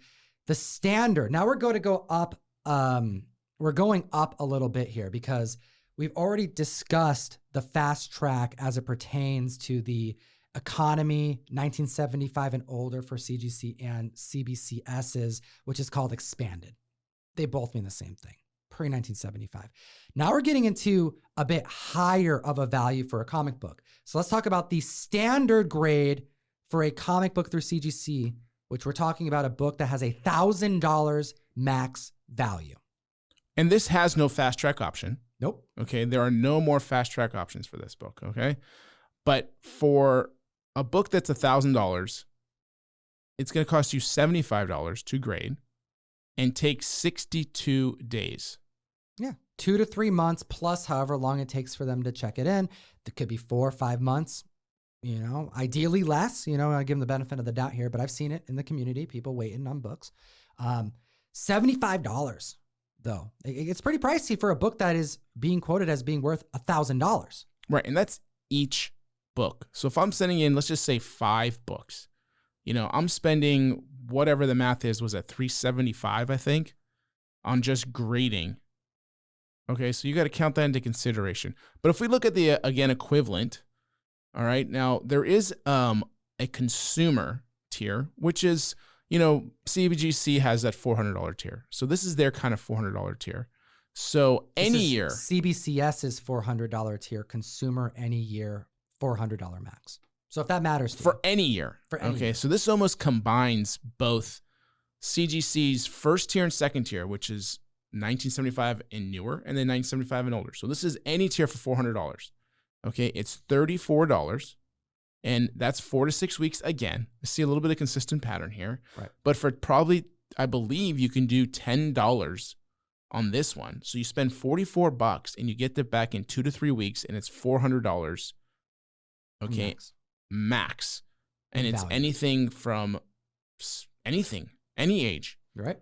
the standard, now we're going to go up. We're going up a little bit here because we've already discussed the fast track as it pertains to the economy 1975 and older for CGC and CBCSs, which is called expanded. They both mean the same thing, pre-1975. Now we're getting into a bit higher of a value for a comic book. So let's talk about the standard grade for a comic book through CGC, which we're talking about a book that has $1,000 max value. And this has no fast track option. Nope. Okay. There are no more fast track options for this book. Okay. But for a book that's $1,000, it's going to cost you $75 to grade and take 62 days. Yeah. 2 to 3 months plus however long it takes for them to check it in. It could be 4 or 5 months, ideally less, I give them the benefit of the doubt here, but I've seen it in the community, people waiting on books. $75 though. It's pretty pricey for a book that is being quoted as being worth $1,000. Right. And that's each book. So if I'm sending in, let's just say 5 books, I'm spending whatever the math was at $375, I think, on just grading. Okay. So you got to count that into consideration. But if we look at the, again, equivalent, all right, now there is a consumer tier, which is, CBGC has that $400 tier. So this is their kind of $400 tier. So any year. CBCS is $400 tier, consumer any year, $400 max. So if that matters to for you. Any year. For any year. So this almost combines both CGC's first tier and second tier, which is 1975 and newer, and then 1975 and older. So this is any tier for $400. Okay, it's $34. And that's 4 to 6 weeks again. I see a little bit of consistent pattern here. Right. But for probably, I believe you can do $10 on this one. So you spend $44 and you get that back in 2 to 3 weeks, and it's $400. Okay, max. And it's anything from any age. You're right.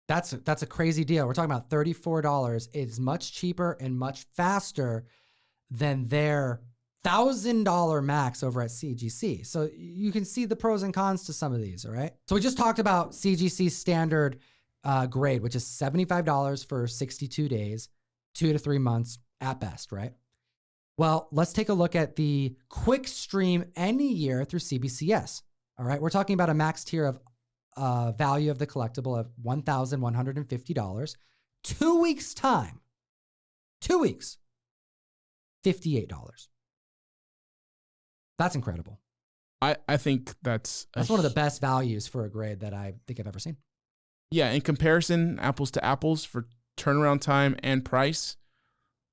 That's a crazy deal. We're talking about $34. It's much cheaper and much faster than their $1,000 max over at CGC. So you can see the pros and cons to some of these, all right? So we just talked about CGC's standard grade, which is $75 for 62 days, 2 to 3 months at best, right? Well, let's take a look at the quick stream any year through CBCS, all right? We're talking about a max tier of value of the collectible of $1,150, 2 weeks time, 2 weeks, $58. That's incredible. I think that's one of the best values for a grade that I think I've ever seen. Yeah, in comparison, apples to apples for turnaround time and price,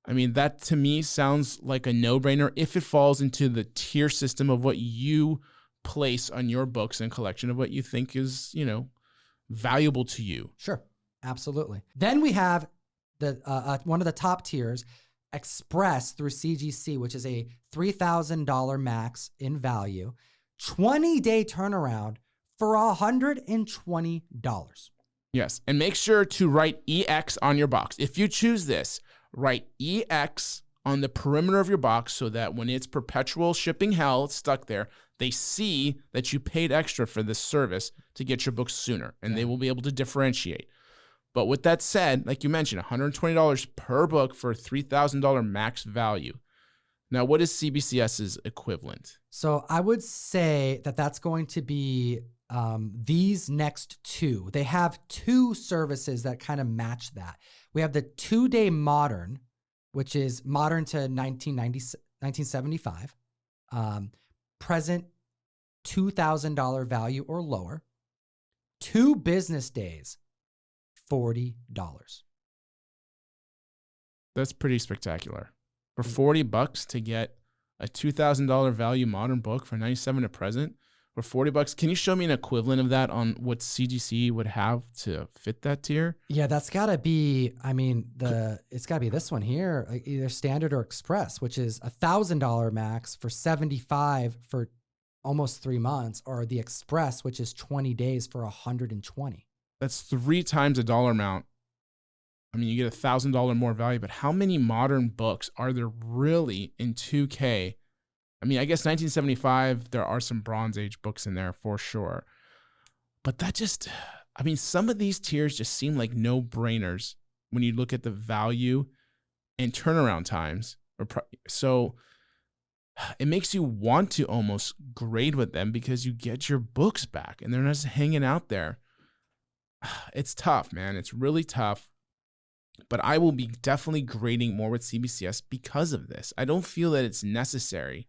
I mean, that to me sounds like a no-brainer if it falls into the tier system of what you place on your books and collection of what you think is, valuable to you. Sure, absolutely. Then we have the one of the top tiers, Express through CGC, which is a $3,000 max in value, 20-day turnaround for $120. Yes, and make sure to write EX on your box. If you choose this, write EX on the perimeter of your box so that when it's perpetual shipping hell, it's stuck there, they see that you paid extra for this service to get your books sooner, and they will be able to differentiate. But with that said, like you mentioned, $120 per book for a $3,000 max value. Now, what is CBCS's equivalent? So I would say that that's going to be these next two. They have 2 services that kind of match that. We have the 2-day modern, which is modern to 1975, present $2,000 value or lower, 2 business days, $40. That's pretty spectacular. For $40 to get a $2,000 value modern book for $97 at present, for $40, can you show me an equivalent of that on what CGC would have to fit that tier? Yeah, that's got to be, I mean, it's got to be this one here, like either standard or express, which is $1,000 max for 75 for almost 3 months, or the express, which is 20 days for 120. That's 3 times a dollar amount. I mean, you get $1,000 more value, but how many modern books are there really in 2K? I mean, I guess 1975, there are some Bronze Age books in there for sure. But that just, I mean, some of these tiers just seem like no-brainers when you look at the value and turnaround times. So it makes you want to almost grade with them because you get your books back and they're not just hanging out there. It's tough, man. It's really tough. But I will be definitely grading more with CBCS because of this. I don't feel that it's necessary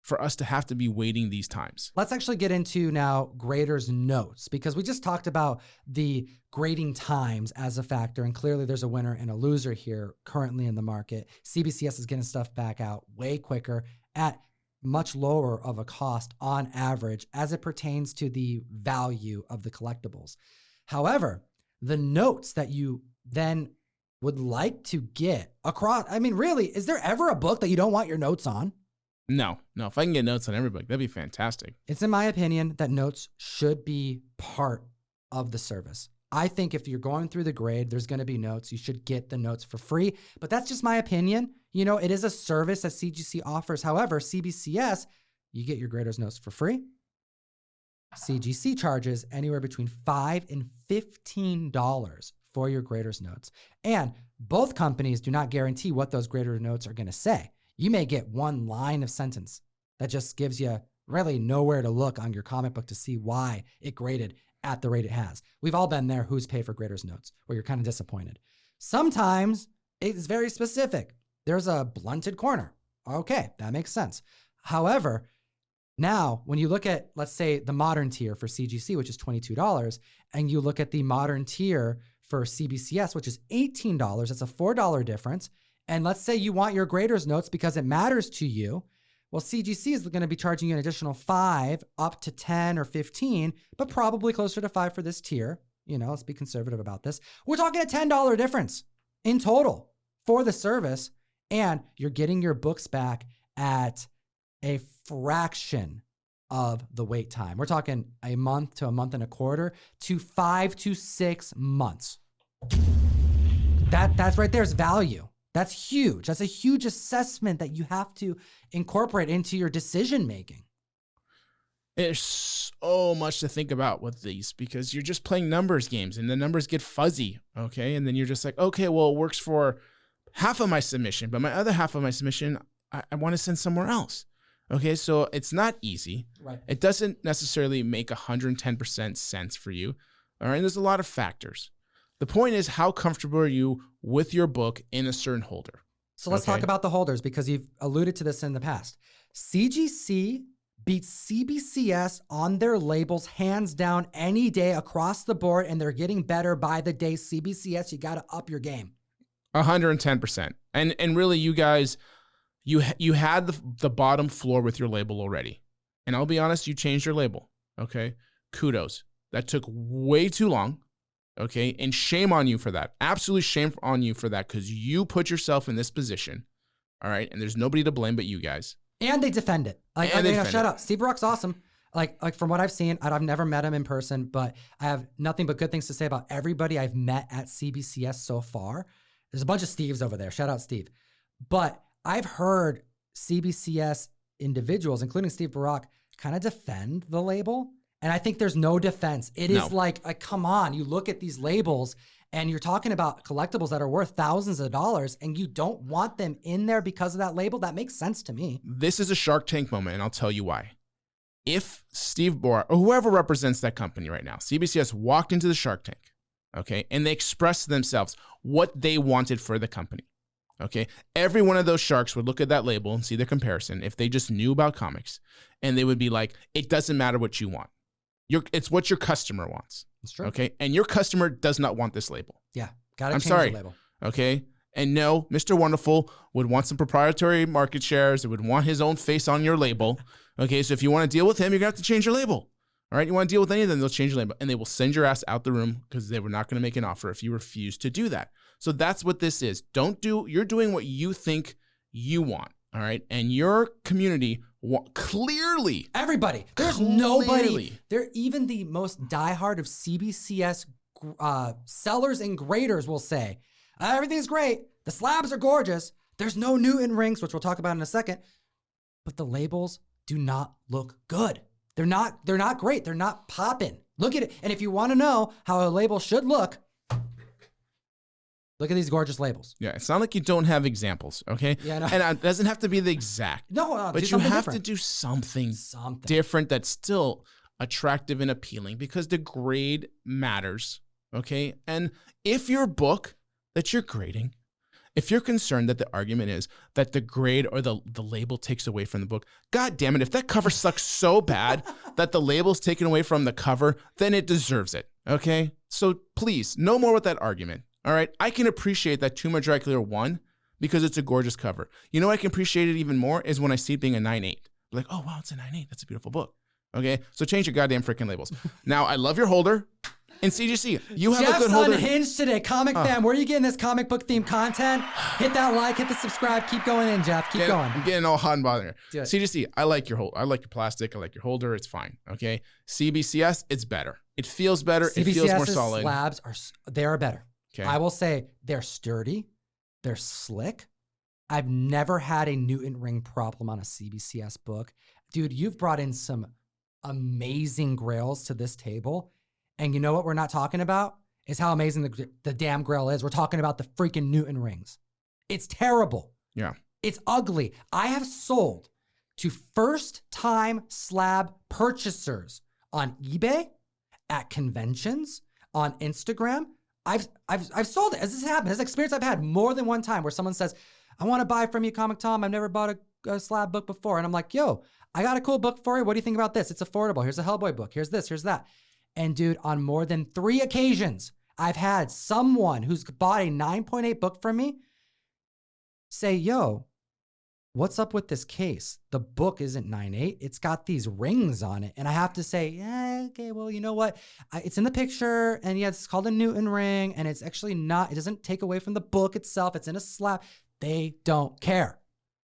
for us to have to be waiting these times. Let's actually get into now graders' notes, because we just talked about the grading times as a factor, and clearly there's a winner and a loser here currently in the market. CBCS is getting stuff back out way quicker at much lower of a cost on average as it pertains to the value of the collectibles. However, the notes that you then would like to get across, I mean, really, is there ever a book that you don't want your notes on? No. If I can get notes on every book, that'd be fantastic. It's in my opinion that notes should be part of the service. I think if you're going through the grade, there's going to be notes. You should get the notes for free, but that's just my opinion. You know, it is a service that CGC offers. However, CBCS, you get your graders' notes for free. CGC charges anywhere between $5 and $15 for your graders' notes. And both companies do not guarantee what those grader notes are going to say. You may get one line of sentence that just gives you really nowhere to look on your comic book to see why it graded at the rate it has. We've all been there, who's paid for graders' notes, where you're kind of disappointed. Sometimes it's very specific. There's a blunted corner. Okay, that makes sense. However, now when you look at, let's say, the modern tier for CGC, which is $22, and you look at the modern tier for CBCS, which is $18, that's a $4 difference. And let's say you want your graders' notes because it matters to you. Well, CGC is going to be charging you an additional $5 up to $10 or $15, but probably closer to $5 for this tier. You know, let's be conservative about this. We're talking a $10 difference in total for the service, and you're getting your books back at a fraction of the wait time. We're talking a month to a month and a quarter to 5 to 6 months. That's right there's value. That's huge. That's a huge assessment that you have to incorporate into your decision making. There's so much to think about with these because you're just playing numbers games and the numbers get fuzzy, okay? And then you're just like, okay, well, it works for half of my submission, but my other half of my submission, I want to send somewhere else. Okay, so it's not easy. Right. It doesn't necessarily make 110% sense for you. All right, there's a lot of factors. The point is, how comfortable are you with your book in a certain holder? So let's talk about the holders because you've alluded to this in the past. CGC beats CBCS on their labels hands down any day across the board, and they're getting better by the day. CBCS, you got to up your game. 110%. And really, you guys, you had the bottom floor with your label already. And I'll be honest, you changed your label, okay? Kudos. That took way too long. Okay, and shame on you for that. Absolute shame on you for that because you put yourself in this position, all right? And there's nobody to blame but you guys. And they defend it. Like, and shut up. Steve Baruch's awesome. Like from what I've seen, I've never met him in person, but I have nothing but good things to say about everybody I've met at CBCS so far. There's a bunch of Steves over there. Shout out Steve. But I've heard CBCS individuals, including Steve Baruch, kind of defend the label. And I think there's no defense. It is like, come on, you look at these labels and you're talking about collectibles that are worth thousands of dollars and you don't want them in there because of that label. That makes sense to me. This is a Shark Tank moment, and I'll tell you why. If Steve Baruch, or whoever represents that company right now, CBCS walked into the Shark Tank, okay, and they expressed to themselves what they wanted for the company, okay? Every one of those sharks would look at that label and see the comparison if they just knew about comics, and they would be like, it doesn't matter what you want. It's what your customer wants. That's true. Okay. And your customer does not want this label. Yeah. Gotta change the label. Okay. And no, Mr. Wonderful would want some proprietary market shares. It would want his own face on your label. Okay, so if you want to deal with him, you're going to have to change your label. All right, you want to deal with any of them, they'll change your label. And they will send your ass out the room because they were not going to make an offer if you refuse to do that. So that's what this is. You're doing what you think you want. All right, and your community clearly. Everybody. There's nobody. They're even the most diehard of CBCS sellers and graders will say, everything's great. The slabs are gorgeous. There's no Newton rings, which we'll talk about in a second. But the labels do not look good. They're not great. They're not popping. Look at it. And if you want to know how a label should look at these gorgeous labels. Yeah, it's not like you don't have examples, okay? Yeah, no. And it doesn't have to be the exact. No, but you have to do something different that's still attractive and appealing because the grade matters, okay? And if your book that you're grading, if you're concerned that the argument is that the grade or the label takes away from the book, God damn it, if that cover sucks so bad that the label's taken away from the cover, then it deserves it, okay? So please, no more with that argument, all right? I can appreciate that Too Much Dry Clear won because it's a gorgeous cover. You know what I can appreciate it even more is when I see it being a 9.8. Like, oh, wow, it's a 9.8. That's a beautiful book, okay? So change your goddamn freaking labels. Now, I love your holder. And CGC, you have a good holder. Jeff's unhinged today. Comic fam, where are you getting this comic book themed content? Hit that like, hit the subscribe. Keep going in, Jeff. Keep going. I'm getting all hot and bothered here. CGC, I like your holder. I like your plastic. I like your holder. It's fine. Okay. CBCS, it's better. It feels better. It feels more solid. Slabs are better. Okay. I will say they're sturdy. They're slick. I've never had a Newton ring problem on a CBCS book. Dude, you've brought in some amazing grails to this table. And you know what we're not talking about is how amazing the damn Grail is. We're talking about the freaking Newton rings. It's terrible. Yeah. It's ugly. I have sold to first-time slab purchasers on eBay, at conventions, on Instagram. I've sold it. As this happened, this experience I've had more than one time where someone says, I want to buy from you, Comic Tom. I've never bought a slab book before. And I'm like, yo, I got a cool book for you. What do you think about this? It's affordable. Here's a Hellboy book. Here's this. Here's that. And dude, on more than 3 occasions, I've had someone who's bought a 9.8 book from me say, yo, what's up with this case? The book isn't 9.8. It's got these rings on it. And I have to say, yeah, okay, well, you know what? It's in the picture. And yeah, it's called a Newton ring. And it's actually not, it doesn't take away from the book itself. It's in a slab. They don't care.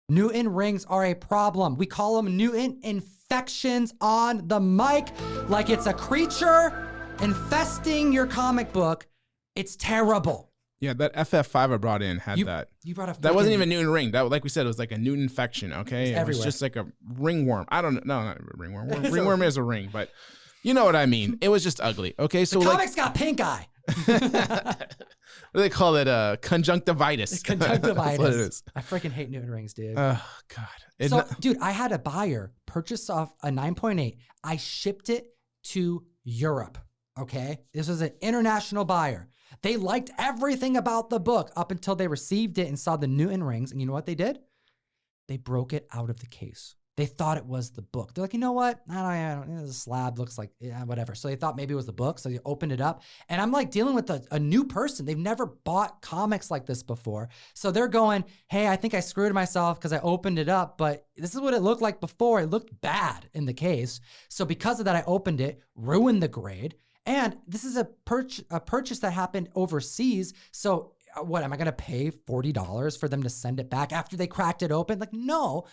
Newton rings are a problem. We call them Newton infections on the mic, like it's a creature infesting your comic book. It's terrible. Yeah, that FF5 I brought in had that. You brought a that wasn't even Newton ring. That, like we said, it was like a Newton infection. Okay, it was just like a ringworm. I don't know. No, not a ringworm. Ringworm is a ring, but you know what I mean. It was just ugly. Okay, so the comics got pink eye. What do they call it? Conjunctivitis. Conjunctivitis. That's what it is. I freaking hate Newton rings, dude. Oh, God. Dude, I had a buyer purchase off a 9.8. I shipped it to Europe, okay? This was an international buyer. They liked everything about the book up until they received it and saw the Newton rings. And you know what they did? They broke it out of the case. They thought it was the book. They're like, you know what? I don't the slab looks like, yeah, whatever. So they thought maybe it was the book. So they opened it up. And I'm like dealing with a new person. They've never bought comics like this before. So they're going, hey, I think I screwed myself because I opened it up. But this is what it looked like before. It looked bad in the case. So because of that, I opened it, ruined the grade. And this is a purchase that happened overseas. So what, am I going to pay $40 for them to send it back after they cracked it open? Like, no.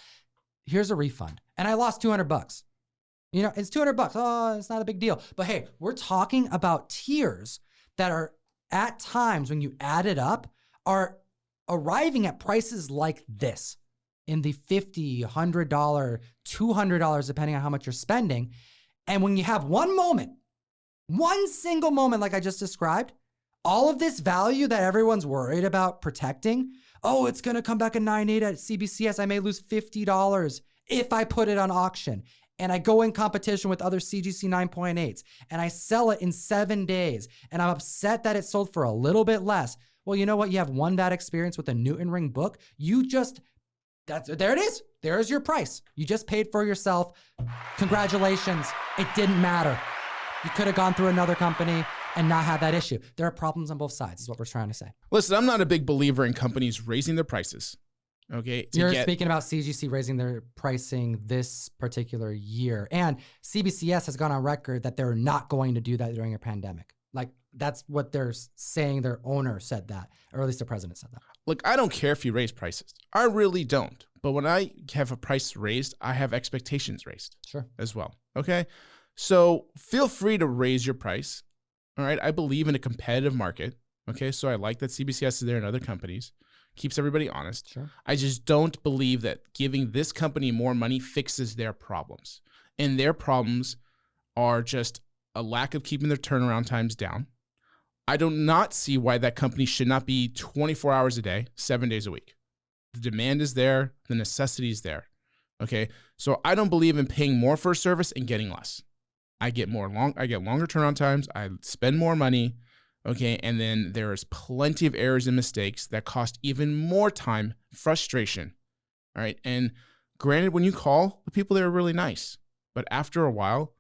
Here's a refund. And I lost $200. You know, it's $200. Oh, it's not a big deal. But hey, we're talking about tiers that are at times when you add it up are arriving at prices like this in the $50, $100, $200, depending on how much you're spending. And when you have one single moment, like I just described, all of this value that everyone's worried about protecting, oh, it's going to come back a 9.8 at CBCS. I may lose $50 if I put it on auction. And I go in competition with other CGC 9.8s and I sell it in 7 days. And I'm upset that it sold for a little bit less. Well, you know what? You have one bad experience with a Newton ring book. There it is. There's your price. You just paid for yourself. Congratulations. It didn't matter. You could have gone through another company. and not have that issue. There are problems on both sides, is what we're trying to say. Listen, I'm not a big believer in companies raising their prices. Okay. You're speaking about CGC raising their pricing this particular year. And CBCS has gone on record that they're not going to do that during a pandemic. Like, that's what they're saying. Their owner said that, or at least the president said that. Look, I don't care if you raise prices. I really don't. But when I have a price raised, I have expectations raised. Sure. As well. Okay. So feel free to raise your price. All right. I believe in a competitive market. Okay. So I like that CBCS is there and other companies. Keeps everybody honest. Sure. I just don't believe that giving this company more money fixes their problems. And their problems are just a lack of keeping their turnaround times down. I do not see why that company should not be 24 hours a day, 7 days a week. The demand is there. The necessity is there. Okay. So I don't believe in paying more for a service and getting less. I get longer turnaround times. I spend more money. Okay. And then there's plenty of errors and mistakes that cost even more time, frustration. All right. And granted, when you call, the people there are really nice. But after a while,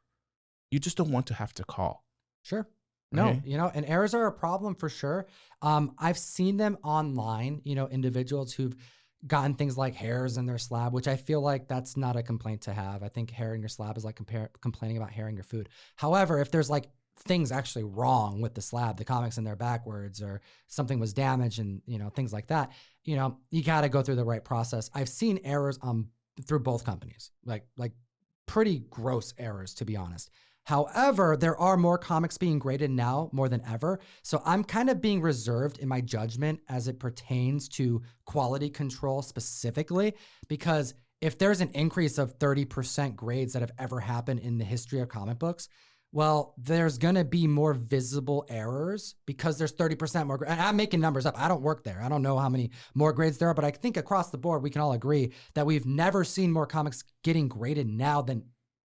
you just don't want to have to call. Sure. No, Okay. and errors are a problem for sure. I've seen them online, individuals who've gotten things like hairs in their slab, which I feel like that's not a complaint to have. I think hair in your slab is like complaining about hair in your food. However, if there's like things actually wrong with the slab, the comics in there backwards, or something was damaged and, things like that, you got to go through the right process. I've seen errors through both companies, like pretty gross errors, to be honest. However, there are more comics being graded now more than ever. So I'm kind of being reserved in my judgment as it pertains to quality control specifically, because if there's an increase of 30% grades that have ever happened in the history of comic books, well, there's going to be more visible errors because there's 30% more. And I'm making numbers up. I don't work there. I don't know how many more grades there are, but I think across the board, we can all agree that we've never seen more comics getting graded now than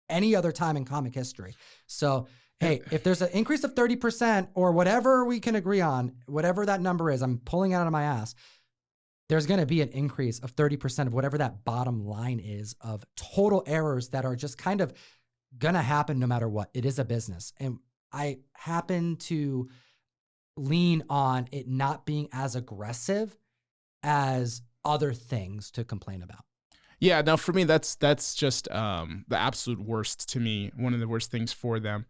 any other time in comic history. So, hey, if there's an increase of 30% or whatever we can agree on, whatever that number is, I'm pulling it out of my ass, there's going to be an increase of 30% of whatever that bottom line is of total errors that are just kind of going to happen no matter what. It is a business. And I happen to lean on it not being as aggressive as other things to complain about. Yeah, now for me, that's just the absolute worst to me. One of the worst things for them.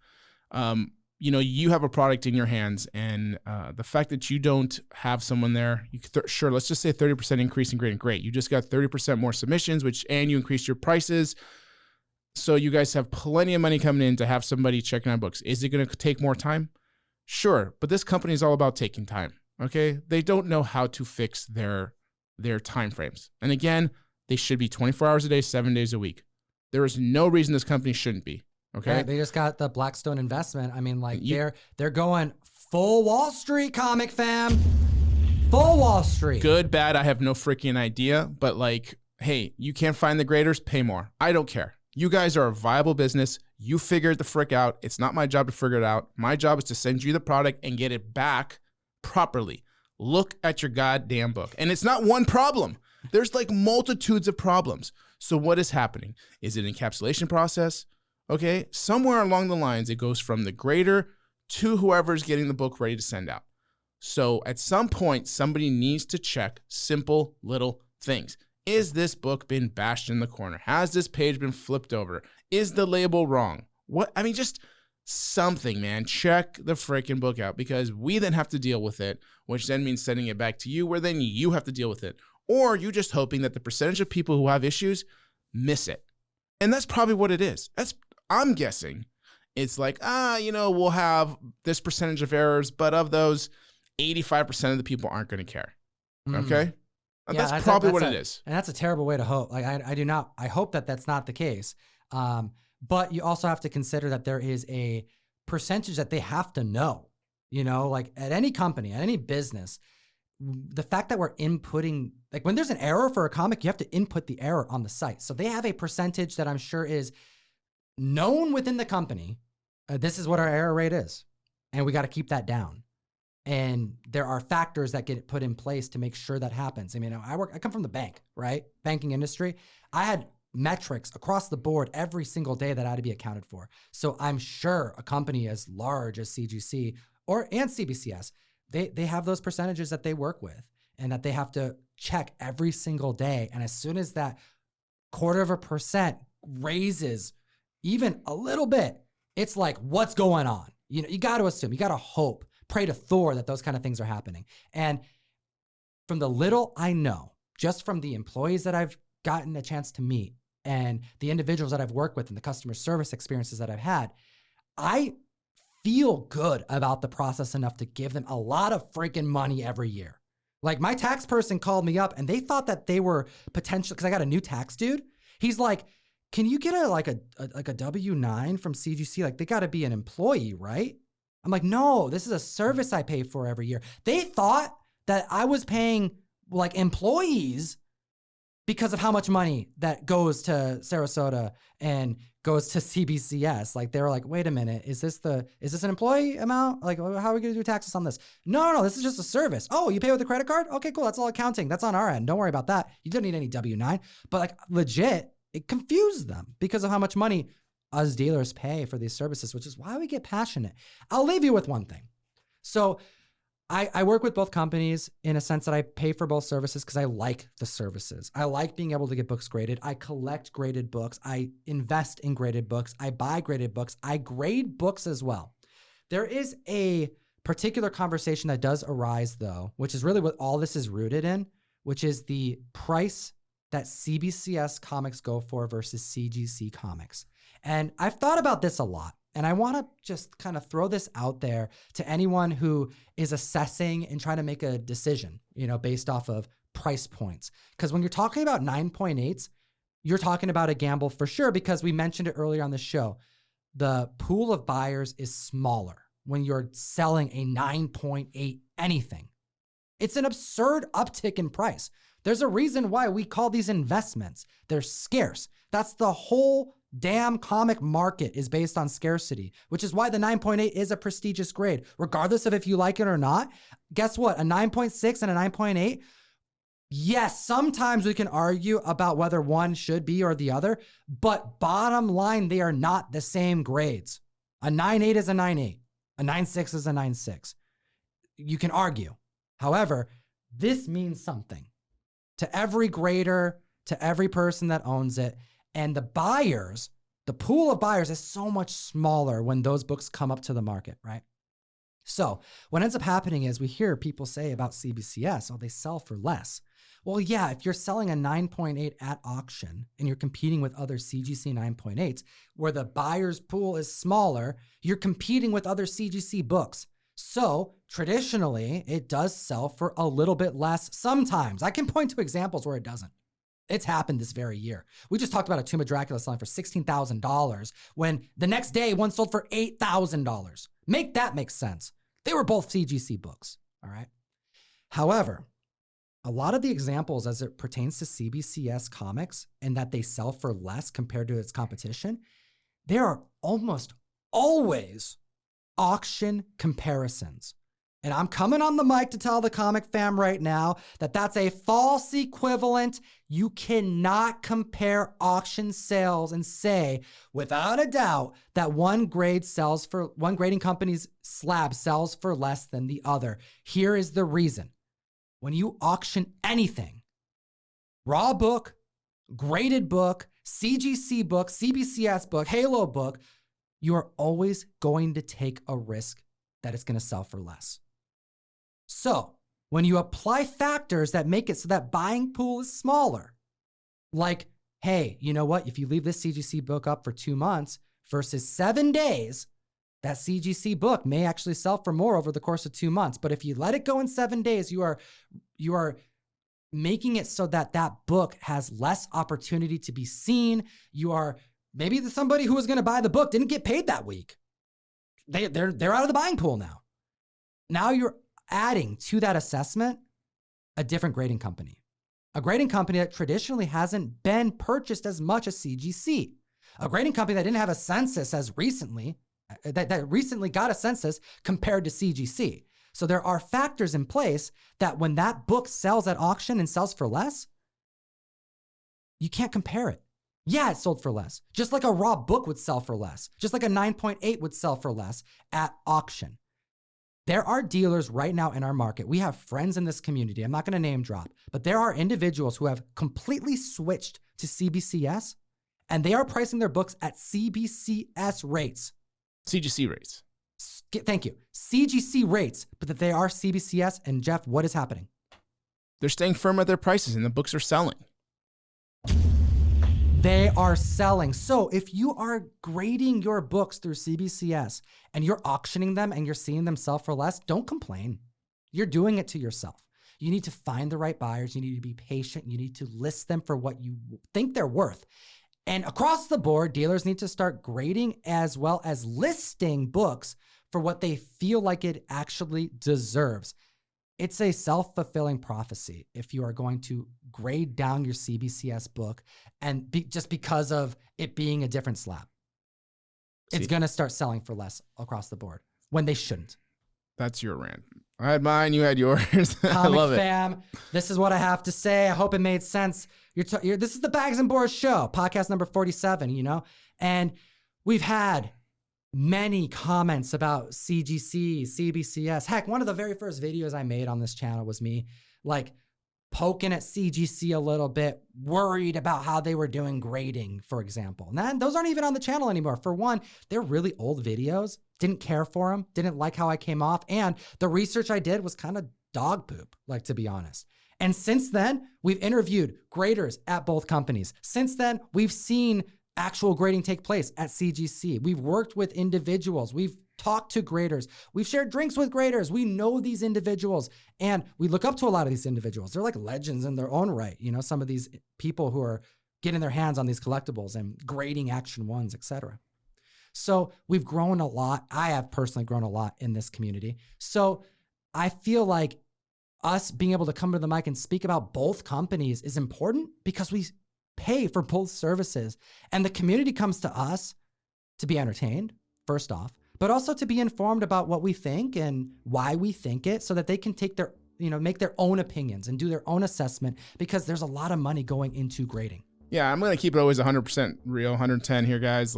You have a product in your hands, and the fact that you don't have someone there, sure, let's just say 30% increase in grading. Great, you just got 30% more submissions, and you increased your prices. So you guys have plenty of money coming in to have somebody checking on books. Is it going to take more time? Sure, but this company is all about taking time. Okay, they don't know how to fix their time frames, and again, they should be 24 hours a day, 7 days a week. There is no reason this company shouldn't be. Okay. Right, they just got the Blackstone investment. I mean, they're going full Wall Street, comic fam. Full Wall Street. Good, bad, I have no freaking idea. But hey, you can't find the graders, pay more. I don't care. You guys are a viable business. You figure it the frick out. It's not my job to figure it out. My job is to send you the product and get it back properly. Look at your goddamn book. And it's not one problem. There's multitudes of problems. So what is happening? Is it an encapsulation process? Okay. Somewhere along the lines, it goes from the grader to whoever's getting the book ready to send out. So at some point, somebody needs to check simple little things. Is this book been bashed in the corner? Has this page been flipped over? Is the label wrong? Just something, man. Check the freaking book out, because we then have to deal with it, which then means sending it back to you, where then you have to deal with it. Or you just hoping that the percentage of people who have issues miss it. And that's probably what it is. I'm guessing it's we'll have this percentage of errors, but of those, 85% of the people aren't going to care. Okay? Yeah, that's probably what it is. And that's a terrible way to hope. I hope that that's not the case. But you also have to consider that there is a percentage that they have to know, at any company, at any business. The fact that we're inputting, when there's an error for a comic, you have to input the error on the site. So they have a percentage that I'm sure is known within the company. This is what our error rate is, and we got to keep that down. And there are factors that get put in place to make sure that happens. I come from the bank, right? Banking industry. I had metrics across the board every single day that had to be accounted for. So I'm sure a company as large as CGC and CBCS, they have those percentages that they work with and that they have to check every single day. And as soon as that 0.25% raises even a little bit, it's like, what's going on? You know, you got to assume, you got to hope, pray to Thor that those kind of things are happening. And from the little I know, just from the employees that I've gotten a chance to meet and the individuals that I've worked with and the customer service experiences that I've had, I feel good about the process enough to give them a lot of freaking money every year. Like my tax person called me up and they thought that they were potential, because I got a new tax dude. He's like, can you get a W-9 from CGC? Like they got to be an employee, right? I'm like, no, this is a service I pay for every year. They thought that I was paying like employees because of how much money that goes to Sarasota and goes to CBCS. Like they were like, wait a minute, is this an employee amount? Like, how are we going to do taxes on this? No, this is just a service. Oh, you pay with a credit card? Okay, cool. That's all accounting. That's on our end. Don't worry about that. You don't need any W-9. But like legit, it confused them because of how much money us dealers pay for these services, which is why we get passionate. I'll leave you with one thing. So I work with both companies in a sense that I pay for both services because I like the services. I like being able to get books graded. I collect graded books. I invest in graded books. I buy graded books. I grade books as well. There is a particular conversation that does arise though, which is really what all this is rooted in, which is the price that CBCS comics go for versus CGC comics. And I've thought about this a lot. And I want to just kind of throw this out there to anyone who is assessing and trying to make a decision, you know, based off of price points. Because when you're talking about 9.8s, you're talking about a gamble for sure, because we mentioned it earlier on the show. The pool of buyers is smaller when you're selling a 9.8 anything. It's an absurd uptick in price. There's a reason why we call these investments. They're scarce. That's the whole damn comic market is based on scarcity, which is why the 9.8 is a prestigious grade, regardless of if you like it or not. Guess what? A 9.6 and a 9.8. Yes, sometimes we can argue about whether one should be or the other, but bottom line, they are not the same grades. A 9.8 is a 9.8. A 9.6 is a 9.6. You can argue. However, this means something to every grader, to every person that owns it. And the buyers, the pool of buyers is so much smaller when those books come up to the market, right? So what ends up happening is we hear people say about CBCS, oh, they sell for less. Well, yeah, if you're selling a 9.8 at auction and you're competing with other CGC 9.8s, where the buyer's pool is smaller, you're competing with other CGC books. So traditionally, it does sell for a little bit less sometimes. I can point to examples where it doesn't. It's happened this very year. We just talked about a Tomb of Dracula selling for $16,000 when the next day one sold for $8,000. Make that make sense. They were both CGC books, all right? However, a lot of the examples as it pertains to CBCS comics and that they sell for less compared to its competition, there are almost always auction comparisons. And I'm coming on the mic to tell the comic fam right now that that's a false equivalent. You cannot compare auction sales and say, without a doubt, that one grading company's slab sells for less than the other. Here is the reason. When you auction anything, raw book, graded book, CGC book, CBCS book, Halo book, you are always going to take a risk that it's going to sell for less. So when you apply factors that make it so that buying pool is smaller, like, hey, you know what? If you leave this CGC book up for 2 months versus 7 days, that CGC book may actually sell for more over the course of 2 months. But if you let it go in 7 days, you are making it so that that book has less opportunity to be seen. Maybe somebody who was going to buy the book didn't get paid that week. They're out of the buying pool now. Now you're adding to that assessment a different grading company, a grading company that traditionally hasn't been purchased as much as CGC, a grading company that didn't have a census as recently, that recently got a census compared to CGC. So there are factors in place that when that book sells at auction and sells for less, you can't compare it. Yeah, it sold for less, just like a raw book would sell for less, just like a 9.8 would sell for less at auction. There are dealers right now in our market. We have friends in this community. I'm not going to name drop, but there are individuals who have completely switched to CBCS, and they are pricing their books at CBCS rates. CGC rates. Thank you. CGC rates, but that they are CBCS. And Jeff, what is happening? They're staying firm at their prices and the books are selling. They are selling. So if you are grading your books through CBCS and you're auctioning them and you're seeing them sell for less, don't complain. You're doing it to yourself. You need to find the right buyers. You need to be patient. You need to list them for what you think they're worth. And across the board, dealers need to start grading as well as listing books for what they feel like it actually deserves. It's a self-fulfilling prophecy if you are going to grade down your CBCS book and just because of it being a different slab. It's going to start selling for less across the board when they shouldn't. That's your rant. I had mine, you had yours. I love it. Fam, this is what I have to say. I hope it made sense. This is the Bags and Boards show, podcast number 47, and we've had many comments about CGC, CBCS. Heck, one of the very first videos I made on this channel was me poking at CGC a little bit, worried about how they were doing grading, for example. And those aren't even on the channel anymore. For one, they're really old videos. Didn't care for them. Didn't like how I came off. And the research I did was kind of dog poop, to be honest. And since then, we've interviewed graders at both companies. Since then, we've seen actual grading take place at CGC. We've worked with individuals. We've talked to graders. We've shared drinks with graders. We know these individuals and we look up to a lot of these individuals. They're like legends in their own right. Some of these people who are getting their hands on these collectibles and grading Action 1s, etc. So we've grown a lot. I have personally grown a lot in this community. So I feel like us being able to come to the mic and speak about both companies is important because we pay for both services. And the community comes to us to be entertained, first off, but also to be informed about what we think and why we think it so that they can take their, make their own opinions and do their own assessment because there's a lot of money going into grading. Yeah, I'm going to keep it always 100% real, 110 here, guys.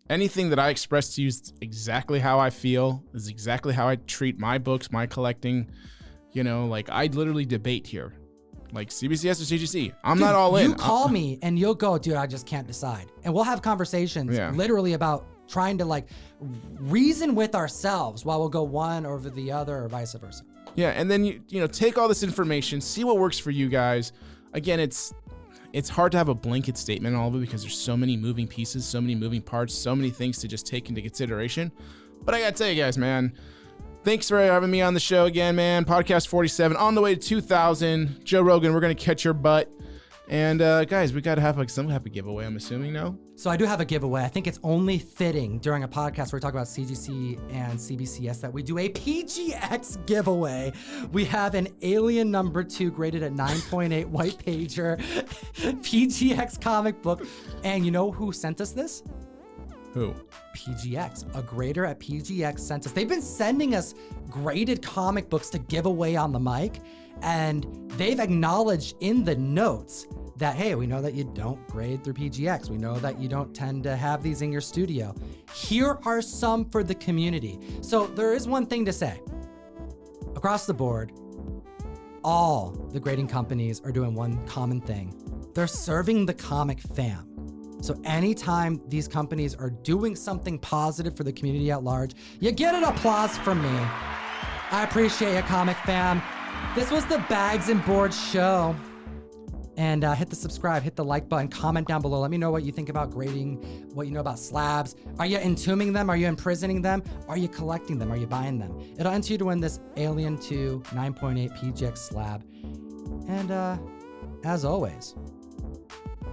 Anything that I express to you is exactly how I feel, is exactly how I treat my books, my collecting. I literally debate here. CBCS or CGC. I'm not all in. You call me and you'll go, dude, I just can't decide. And we'll have conversations literally about trying to reason with ourselves while we'll go one over the other or vice versa. Yeah, and then you take all this information, see what works for you guys. Again, it's hard to have a blanket statement on all of it because there's so many moving pieces, so many moving parts, so many things to just take into consideration. But I gotta tell you guys, man, thanks for having me on the show again, man. Podcast 47 on the way to 2,000. Joe Rogan, we're gonna catch your butt. And guys, we gotta have some type of giveaway, I'm assuming, no? So I do have a giveaway. I think it's only fitting during a podcast where we talk about CGC and CBCS that we do a PGX giveaway. We have an Alien number 2 graded at 9.8 white pager PGX comic book. And you know who sent us this? Who? PGX. A grader at PGX sent us. They've been sending us graded comic books to give away on the mic. And they've acknowledged in the notes that, hey, we know that you don't grade through PGX. We know that you don't tend to have these in your studio. Here are some for the community. So there is one thing to say. Across the board, all the grading companies are doing one common thing. They're serving the comic fam. So anytime these companies are doing something positive for the community at large, you get an applause from me. I appreciate you, comic fam. This was the Bags and Boards show. And hit the subscribe, hit the like button, comment down below. Let me know what you think about grading, what you know about slabs. Are you entombing them? Are you imprisoning them? Are you collecting them? Are you buying them? It'll enter you to win this Alien 2 9.8 PGX slab. And as always,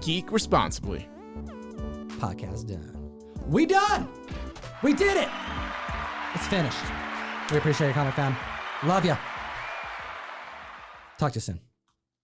geek responsibly. Podcast done. We done! We did it! It's finished. We appreciate your comment, fam. Love ya. Talk to you soon.